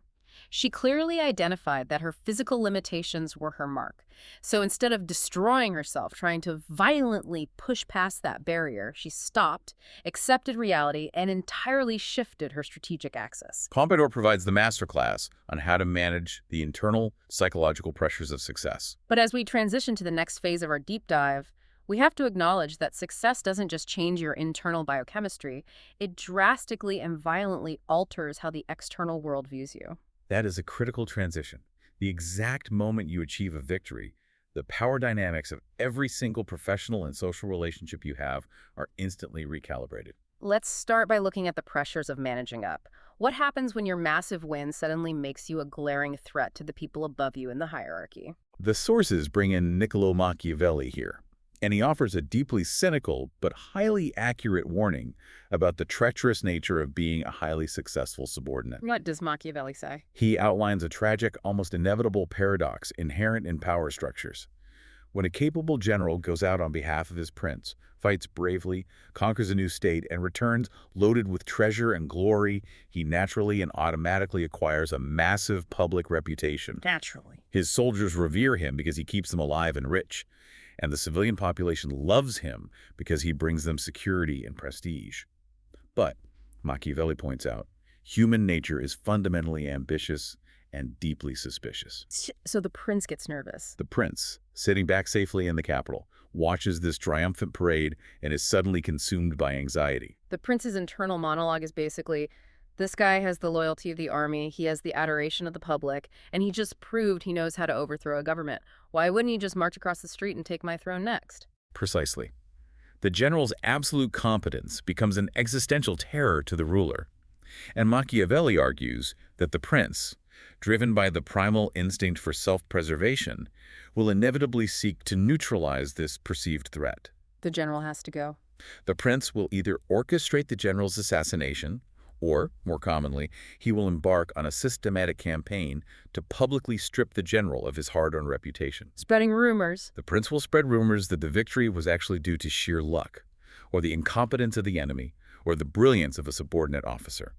She clearly identified that her physical limitations were her mark. So instead of destroying herself, trying to violently push past that barrier, she stopped, accepted reality, and entirely shifted her strategic axis. Pompadour provides the masterclass on how to manage the internal psychological pressures of success. But as we transition to the next phase of our deep dive, we have to acknowledge that success doesn't just change your internal biochemistry, it drastically and violently alters how the external world views you. That is a critical transition. The exact moment you achieve a victory, the power dynamics of every single professional and social relationship you have are instantly recalibrated. Let's start by looking at the pressures of managing up. What happens when your massive win suddenly makes you a glaring threat to the people above you in the hierarchy? The sources bring in Niccolò Machiavelli here, and he offers a deeply cynical but highly accurate warning about the treacherous nature of being a highly successful subordinate. What does Machiavelli say? He outlines a tragic, almost inevitable paradox inherent in power structures. When a capable general goes out on behalf of his prince, fights bravely, conquers a new state, and returns loaded with treasure and glory, he naturally and automatically acquires a massive public reputation. Naturally. His soldiers revere him because he keeps them alive and rich, and the civilian population loves him because he brings them security and prestige. But, Machiavelli points out, human nature is fundamentally ambitious and deeply suspicious. So the prince gets nervous. The prince, sitting back safely in the capital, watches this triumphant parade and is suddenly consumed by anxiety. The prince's internal monologue is basically, this guy has the loyalty of the army, he has the adoration of the public, and he just proved he knows how to overthrow a government. Why wouldn't he just march across the street and take my throne next? Precisely. The general's absolute competence becomes an existential terror to the ruler. And Machiavelli argues that the prince, driven by the primal instinct for self-preservation, will inevitably seek to neutralize this perceived threat. The general has to go. The prince will either orchestrate the general's assassination, or, more commonly, he will embark on a systematic campaign to publicly strip the general of his hard-earned reputation. Spreading rumors. The prince will spread rumors that the victory was actually due to sheer luck, or the incompetence of the enemy, or the brilliance of a subordinate officer.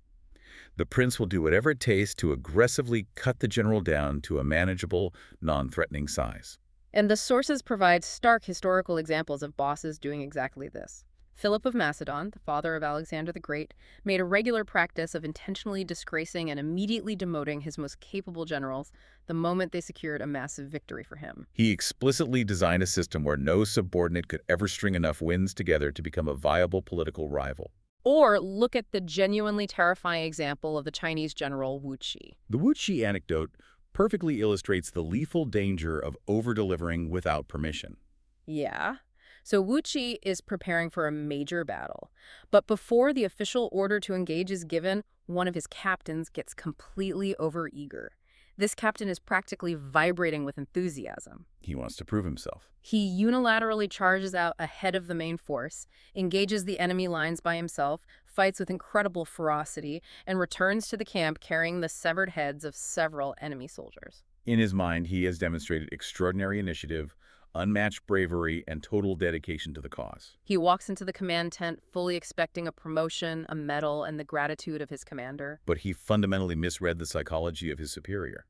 The prince will do whatever it takes to aggressively cut the general down to a manageable, non-threatening size. And the sources provide stark historical examples of bosses doing exactly this. Philip of Macedon, the father of Alexander the Great, made a regular practice of intentionally disgracing and immediately demoting his most capable generals the moment they secured a massive victory for him. He explicitly designed a system where no subordinate could ever string enough wins together to become a viable political rival. Or look at the genuinely terrifying example of the Chinese general Wu Qi. The Wu Qi anecdote perfectly illustrates the lethal danger of over-delivering without permission. Yeah. So Wu Qi is preparing for a major battle. But before the official order to engage is given, one of his captains gets completely overeager. This captain is practically vibrating with enthusiasm. He wants to prove himself. He unilaterally charges out ahead of the main force, engages the enemy lines by himself, fights with incredible ferocity, and returns to the camp carrying the severed heads of several enemy soldiers. In his mind, he has demonstrated extraordinary initiative, unmatched bravery, and total dedication to the cause. He walks into the command tent fully expecting a promotion, a medal, and the gratitude of his commander. But he fundamentally misread the psychology of his superior.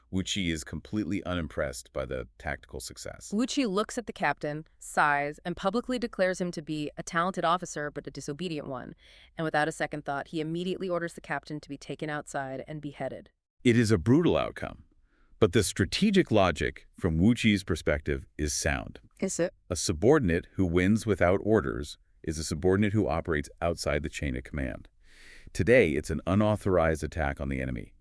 Wu Qi is completely unimpressed by the tactical success. Wu Qi looks at the captain, sighs, and publicly declares him to be a talented officer but a disobedient one. And without a second thought, he immediately orders the captain to be taken outside and beheaded. It is a brutal outcome. But the strategic logic, from Wu Qi's perspective, is sound. Is it? A subordinate who wins without orders is a subordinate who operates outside the chain of command. Today, it's an unauthorized attack on the enemy.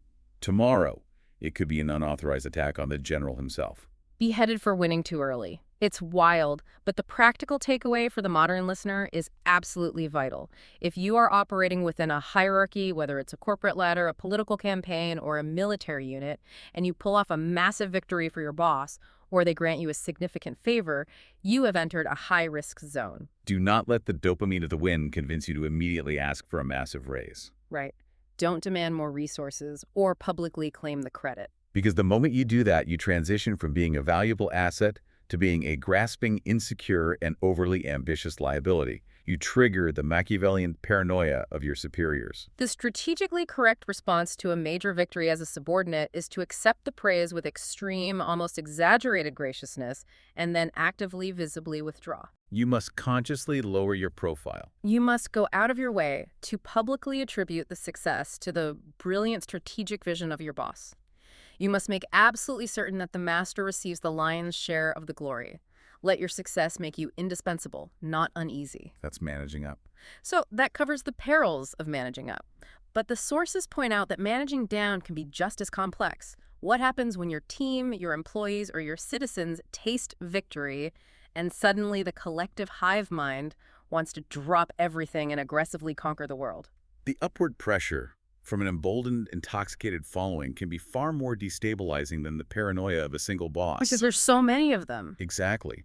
Tomorrow, it could be an unauthorized attack on the general himself. Beheaded for winning too early. It's wild, but the practical takeaway for the modern listener is absolutely vital. If you are operating within a hierarchy, whether it's a corporate ladder, a political campaign, or a military unit, and you pull off a massive victory for your boss, or they grant you a significant favor, you have entered a high-risk zone. Do not let the dopamine of the win convince you to immediately ask for a massive raise. Right. Don't demand more resources or publicly claim the credit. Because the moment you do that, you transition from being a valuable asset to being a grasping, insecure, and overly ambitious liability. You trigger the Machiavellian paranoia of your superiors. The strategically correct response to a major victory as a subordinate is to accept the praise with extreme, almost exaggerated graciousness, and then actively, visibly withdraw. You must consciously lower your profile. You must go out of your way to publicly attribute the success to the brilliant strategic vision of your boss. You must make absolutely certain that the master receives the lion's share of the glory. Let your success make you indispensable, not uneasy. That's managing up. So that covers the perils of managing up. But the sources point out that managing down can be just as complex. What happens when your team, your employees, or your citizens taste victory, and suddenly the collective hive mind wants to drop everything and aggressively conquer the world? The upward pressure from an emboldened, intoxicated following can be far more destabilizing than the paranoia of a single boss. Because there's so many of them. Exactly.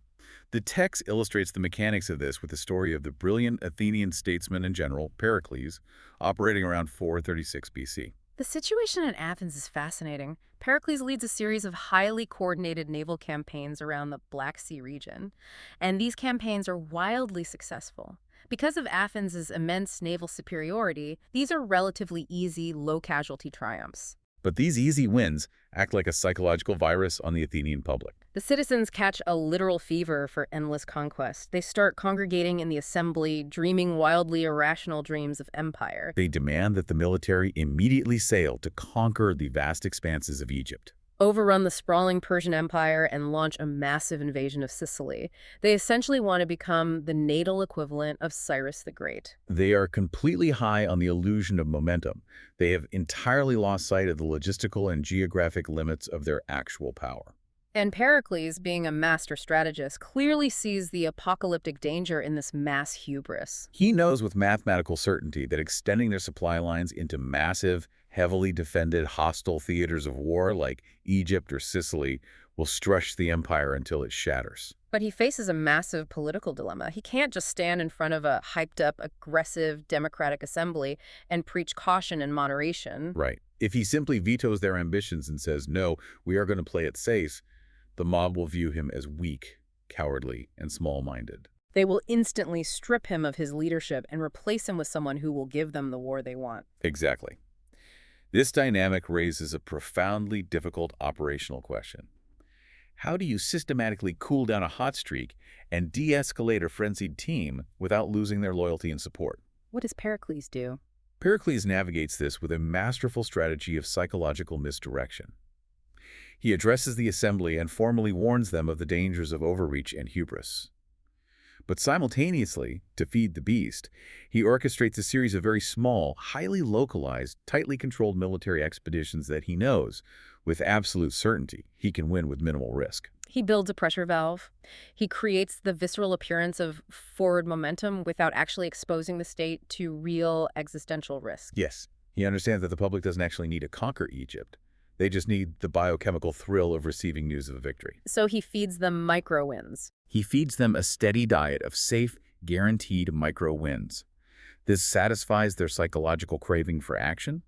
The text illustrates the mechanics of this with the story of the brilliant Athenian statesman and general Pericles, operating around 436 BC. The situation in Athens is fascinating. Pericles leads a series of highly coordinated naval campaigns around the Black Sea region, and these campaigns are wildly successful. Because of Athens' immense naval superiority, these are relatively easy, low-casualty triumphs. But these easy wins act like a psychological virus on the Athenian public. The citizens catch a literal fever for endless conquest. They start congregating in the assembly, dreaming wildly irrational dreams of empire. They demand that the military immediately sail to conquer the vast expanses of Egypt, Overrun the sprawling Persian Empire, and launch a massive invasion of Sicily. They essentially want to become the natal equivalent of Cyrus the Great. They are completely high on the illusion of momentum. They have entirely lost sight of the logistical and geographic limits of their actual power. And Pericles, being a master strategist, clearly sees the apocalyptic danger in this mass hubris. He knows with mathematical certainty that extending their supply lines into massive, heavily defended, hostile theaters of war like Egypt or Sicily will stretch the empire until it shatters. But he faces a massive political dilemma. He can't just stand in front of a hyped-up, aggressive democratic assembly and preach caution and moderation. Right. If he simply vetoes their ambitions and says, no, we are going to play it safe, the mob will view him as weak, cowardly, and small-minded. They will instantly strip him of his leadership and replace him with someone who will give them the war they want. Exactly. This dynamic raises a profoundly difficult operational question. How do you systematically cool down a hot streak and de-escalate a frenzied team without losing their loyalty and support? What does Pericles do? Pericles navigates this with a masterful strategy of psychological misdirection. He addresses the assembly and formally warns them of the dangers of overreach and hubris. But simultaneously, to feed the beast, he orchestrates a series of very small, highly localized, tightly controlled military expeditions that he knows, with absolute certainty, he can win with minimal risk. He builds a pressure valve. He creates the visceral appearance of forward momentum without actually exposing the state to real existential risk. Yes, he understands that the public doesn't actually need to conquer Egypt. They just need the biochemical thrill of receiving news of a victory. So he feeds them micro-wins. He feeds them a steady diet of safe, guaranteed micro-wins. This satisfies their psychological craving for action,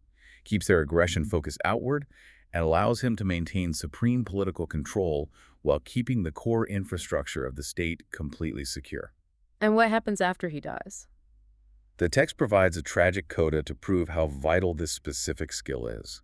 keeps their aggression focused outward, and allows him to maintain supreme political control while keeping the core infrastructure of the state completely secure. And what happens after he dies? The text provides a tragic coda to prove how vital this specific skill is.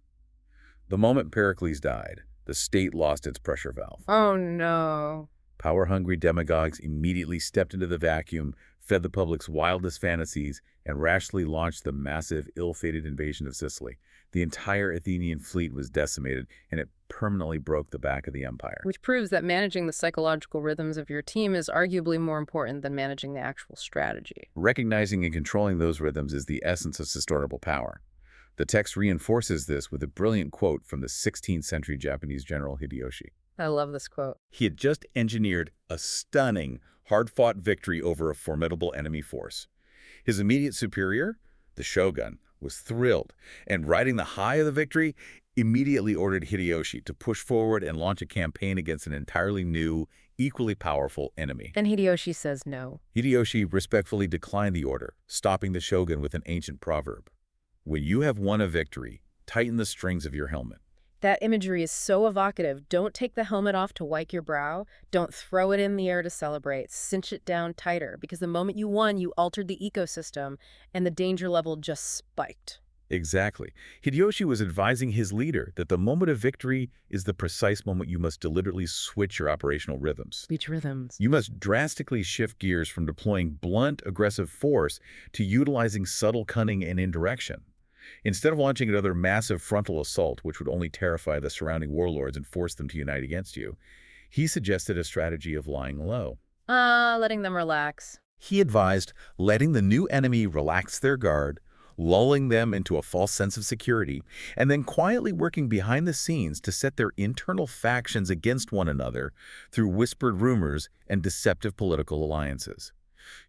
The moment Pericles died, the state lost its pressure valve. Oh, no. Power-hungry demagogues immediately stepped into the vacuum, fed the public's wildest fantasies, and rashly launched the massive, ill-fated invasion of Sicily. The entire Athenian fleet was decimated, and it permanently broke the back of the empire. Which proves that managing the psychological rhythms of your team is arguably more important than managing the actual strategy. Recognizing and controlling those rhythms is the essence of sustainable power. The text reinforces this with a brilliant quote from the 16th century Japanese general Hideyoshi. I love this quote. He had just engineered a stunning, hard-fought victory over a formidable enemy force. His immediate superior, the shogun, was thrilled, and riding the high of the victory, immediately ordered Hideyoshi to push forward and launch a campaign against an entirely new, equally powerful enemy. And Hideyoshi says no. Hideyoshi respectfully declined the order, stopping the shogun with an ancient proverb. When you have won a victory, tighten the strings of your helmet. That imagery is so evocative. Don't take the helmet off to wipe your brow. Don't throw it in the air to celebrate. Cinch it down tighter, because the moment you won, you altered the ecosystem, and the danger level just spiked. Exactly. Hideyoshi was advising his leader that the moment of victory is the precise moment you must deliberately switch your operational rhythms. Speech rhythms. You must drastically shift gears from deploying blunt, aggressive force to utilizing subtle cunning and indirection. Instead of launching another massive frontal assault, which would only terrify the surrounding warlords and force them to unite against you, he suggested a strategy of lying low. Letting them relax. He advised letting the new enemy relax their guard, lulling them into a false sense of security, and then quietly working behind the scenes to set their internal factions against one another through whispered rumors and deceptive political alliances.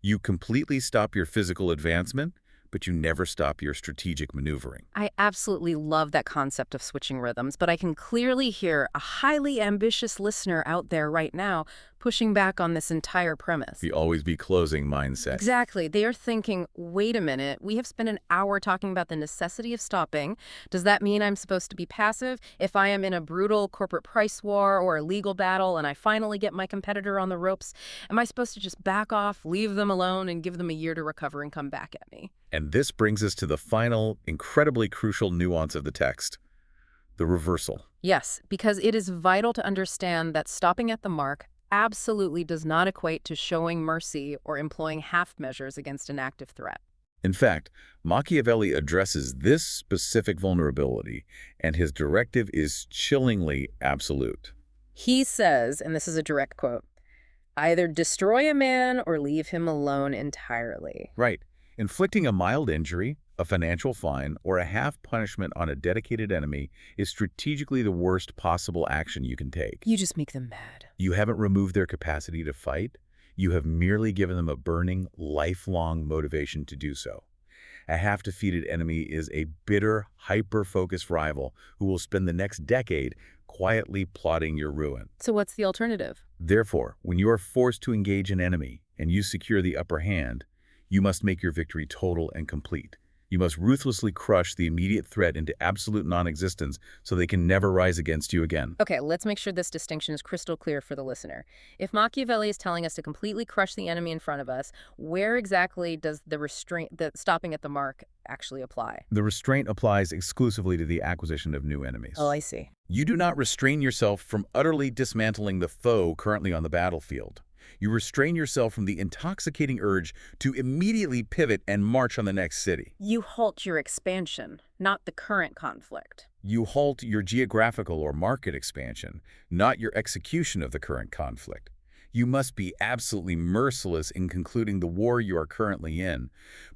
You completely stop your physical advancement, but you never stop your strategic maneuvering. I absolutely love that concept of switching rhythms, but I can clearly hear a highly ambitious listener out there right now pushing back on this entire premise. The always be closing mindset. Exactly. They are thinking, wait a minute, we have spent an hour talking about the necessity of stopping. Does that mean I'm supposed to be passive? If I am in a brutal corporate price war or a legal battle and I finally get my competitor on the ropes, am I supposed to just back off, leave them alone, and give them a year to recover and come back at me? And this brings us to the final, incredibly crucial nuance of the text, the reversal. Yes, because it is vital to understand that stopping at the mark absolutely does not equate to showing mercy or employing half measures against an active threat. In fact, Machiavelli addresses this specific vulnerability, and his directive is chillingly absolute. He says, and this is a direct quote, either destroy a man or leave him alone entirely. Right. Inflicting a mild injury, a financial fine, or a half punishment on a dedicated enemy is strategically the worst possible action you can take. You just make them mad. You haven't removed their capacity to fight. You have merely given them a burning, lifelong motivation to do so. A half-defeated enemy is a bitter, hyper-focused rival who will spend the next decade quietly plotting your ruin. So what's the alternative? Therefore, when you are forced to engage an enemy and you secure the upper hand, you must make your victory total and complete. You must ruthlessly crush the immediate threat into absolute non-existence so they can never rise against you again. Okay, let's make sure this distinction is crystal clear for the listener. If Machiavelli is telling us to completely crush the enemy in front of us, where exactly does the stopping at the mark actually apply? The restraint applies exclusively to the acquisition of new enemies. Oh, I see. You do not restrain yourself from utterly dismantling the foe currently on the battlefield. You restrain yourself from the intoxicating urge to immediately pivot and march on the next city. You halt your expansion, not the current conflict. You halt your geographical or market expansion, not your execution of the current conflict. You must be absolutely merciless in concluding the war you are currently in,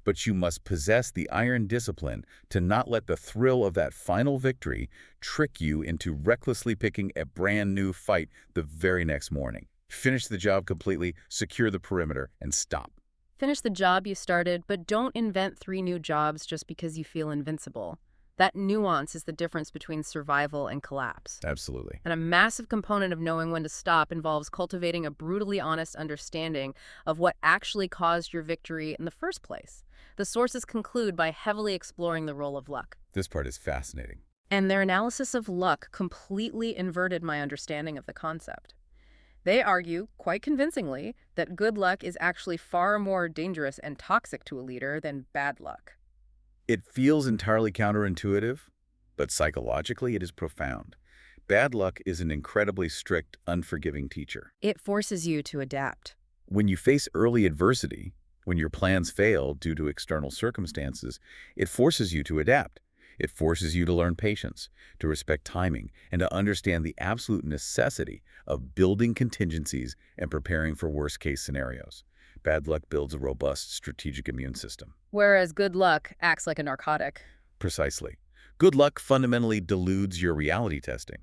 but you must possess the iron discipline to not let the thrill of that final victory trick you into recklessly picking a brand new fight the very next morning. Finish the job completely, secure the perimeter, and stop. Finish the job you started, but don't invent 3 new jobs just because you feel invincible. That nuance is the difference between survival and collapse. Absolutely. And a massive component of knowing when to stop involves cultivating a brutally honest understanding of what actually caused your victory in the first place. The sources conclude by heavily exploring the role of luck. This part is fascinating. And their analysis of luck completely inverted my understanding of the concept. They argue, quite convincingly, that good luck is actually far more dangerous and toxic to a leader than bad luck. It feels entirely counterintuitive, but psychologically it is profound. Bad luck is an incredibly strict, unforgiving teacher. It forces you to adapt. When you face early adversity, when your plans fail due to external circumstances, it forces you to adapt. It forces you to learn patience, to respect timing, and to understand the absolute necessity of building contingencies and preparing for worst-case scenarios. Bad luck builds a robust strategic immune system. Whereas good luck acts like a narcotic. Precisely. Good luck fundamentally deludes your reality testing.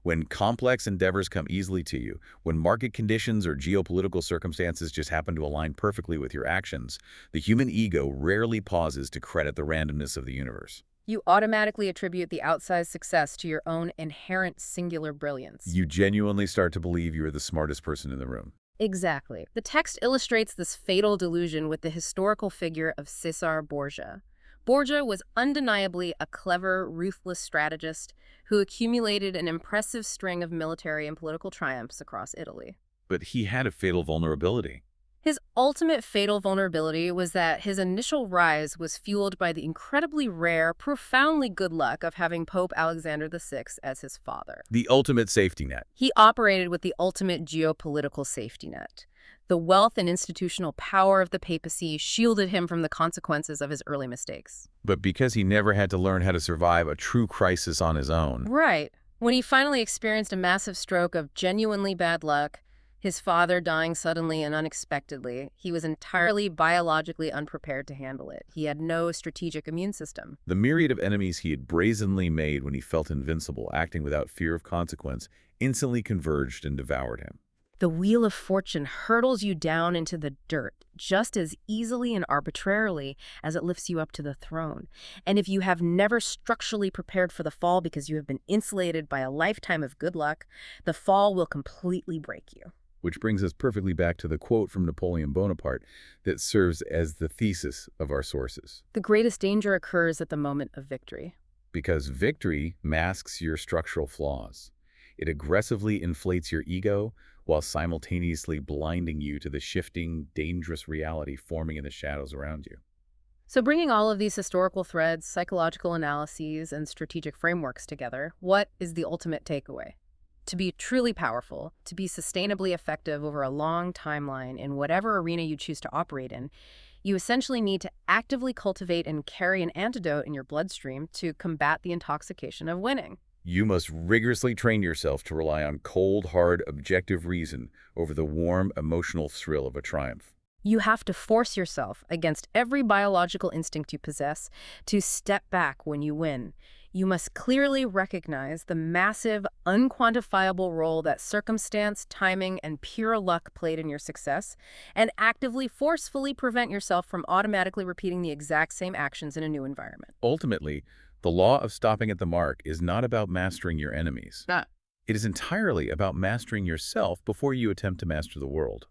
When complex endeavors come easily to you, when market conditions or geopolitical circumstances just happen to align perfectly with your actions, the human ego rarely pauses to credit the randomness of the universe. You automatically attribute the outsized success to your own inherent singular brilliance. You genuinely start to believe you are the smartest person in the room. Exactly. The text illustrates this fatal delusion with the historical figure of Caesar Borgia. Borgia was undeniably a clever, ruthless strategist who accumulated an impressive string of military and political triumphs across Italy. But he had a fatal vulnerability. His ultimate fatal vulnerability was that his initial rise was fueled by the incredibly rare, profoundly good luck of having Pope Alexander VI as his father. The ultimate safety net. He operated with the ultimate geopolitical safety net. The wealth and institutional power of the papacy shielded him from the consequences of his early mistakes. But because he never had to learn how to survive a true crisis on his own. Right. When he finally experienced a massive stroke of genuinely bad luck, his father dying suddenly and unexpectedly, he was entirely biologically unprepared to handle it. He had no strategic immune system. The myriad of enemies he had brazenly made when he felt invincible, acting without fear of consequence, instantly converged and devoured him. The wheel of fortune hurtles you down into the dirt just as easily and arbitrarily as it lifts you up to the throne. And if you have never structurally prepared for the fall because you have been insulated by a lifetime of good luck, the fall will completely break you. Which brings us perfectly back to the quote from Napoleon Bonaparte that serves as the thesis of our sources. The greatest danger occurs at the moment of victory. Because victory masks your structural flaws. It aggressively inflates your ego while simultaneously blinding you to the shifting, dangerous reality forming in the shadows around you. So bringing all of these historical threads, psychological analyses, and strategic frameworks together, what is the ultimate takeaway? To be truly powerful, to be sustainably effective over a long timeline in whatever arena you choose to operate in, you essentially need to actively cultivate and carry an antidote in your bloodstream to combat the intoxication of winning. You must rigorously train yourself to rely on cold, hard, objective reason over the warm, emotional thrill of a triumph. You have to force yourself, against every biological instinct you possess, to step back when you win. You must clearly recognize the massive, unquantifiable role that circumstance, timing, and pure luck played in your success, and actively, forcefully prevent yourself from automatically repeating the exact same actions in a new environment. Ultimately, the law of stopping at the mark is not about mastering your enemies. It is entirely about mastering yourself before you attempt to master the world.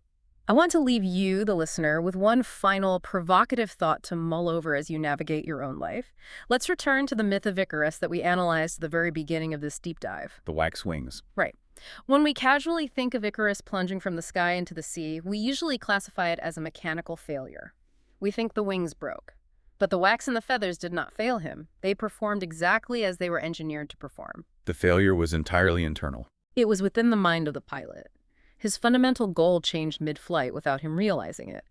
I want to leave you, the listener, with one final provocative thought to mull over as you navigate your own life. Let's return to the myth of Icarus that we analyzed at the very beginning of this deep dive. The wax wings. Right. When we casually think of Icarus plunging from the sky into the sea, we usually classify it as a mechanical failure. We think the wings broke. But the wax and the feathers did not fail him. They performed exactly as they were engineered to perform. The failure was entirely internal. It was within the mind of the pilot. His fundamental goal changed mid-flight without him realizing it.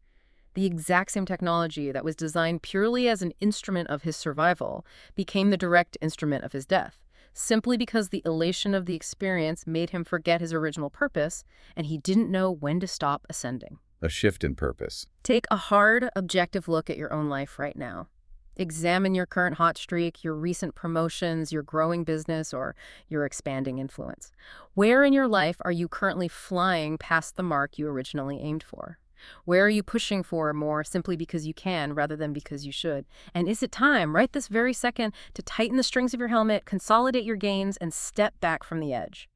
The exact same technology that was designed purely as an instrument of his survival became the direct instrument of his death, simply because the elation of the experience made him forget his original purpose, and he didn't know when to stop ascending. A shift in purpose. Take a hard, objective look at your own life right now. Examine your current hot streak, your recent promotions, your growing business, or your expanding influence. Where in your life are you currently flying past the mark you originally aimed for? Where are you pushing for more simply because you can rather than because you should? And is it time, right this very second, to tighten the strings of your helmet, consolidate your gains, and step back from the edge?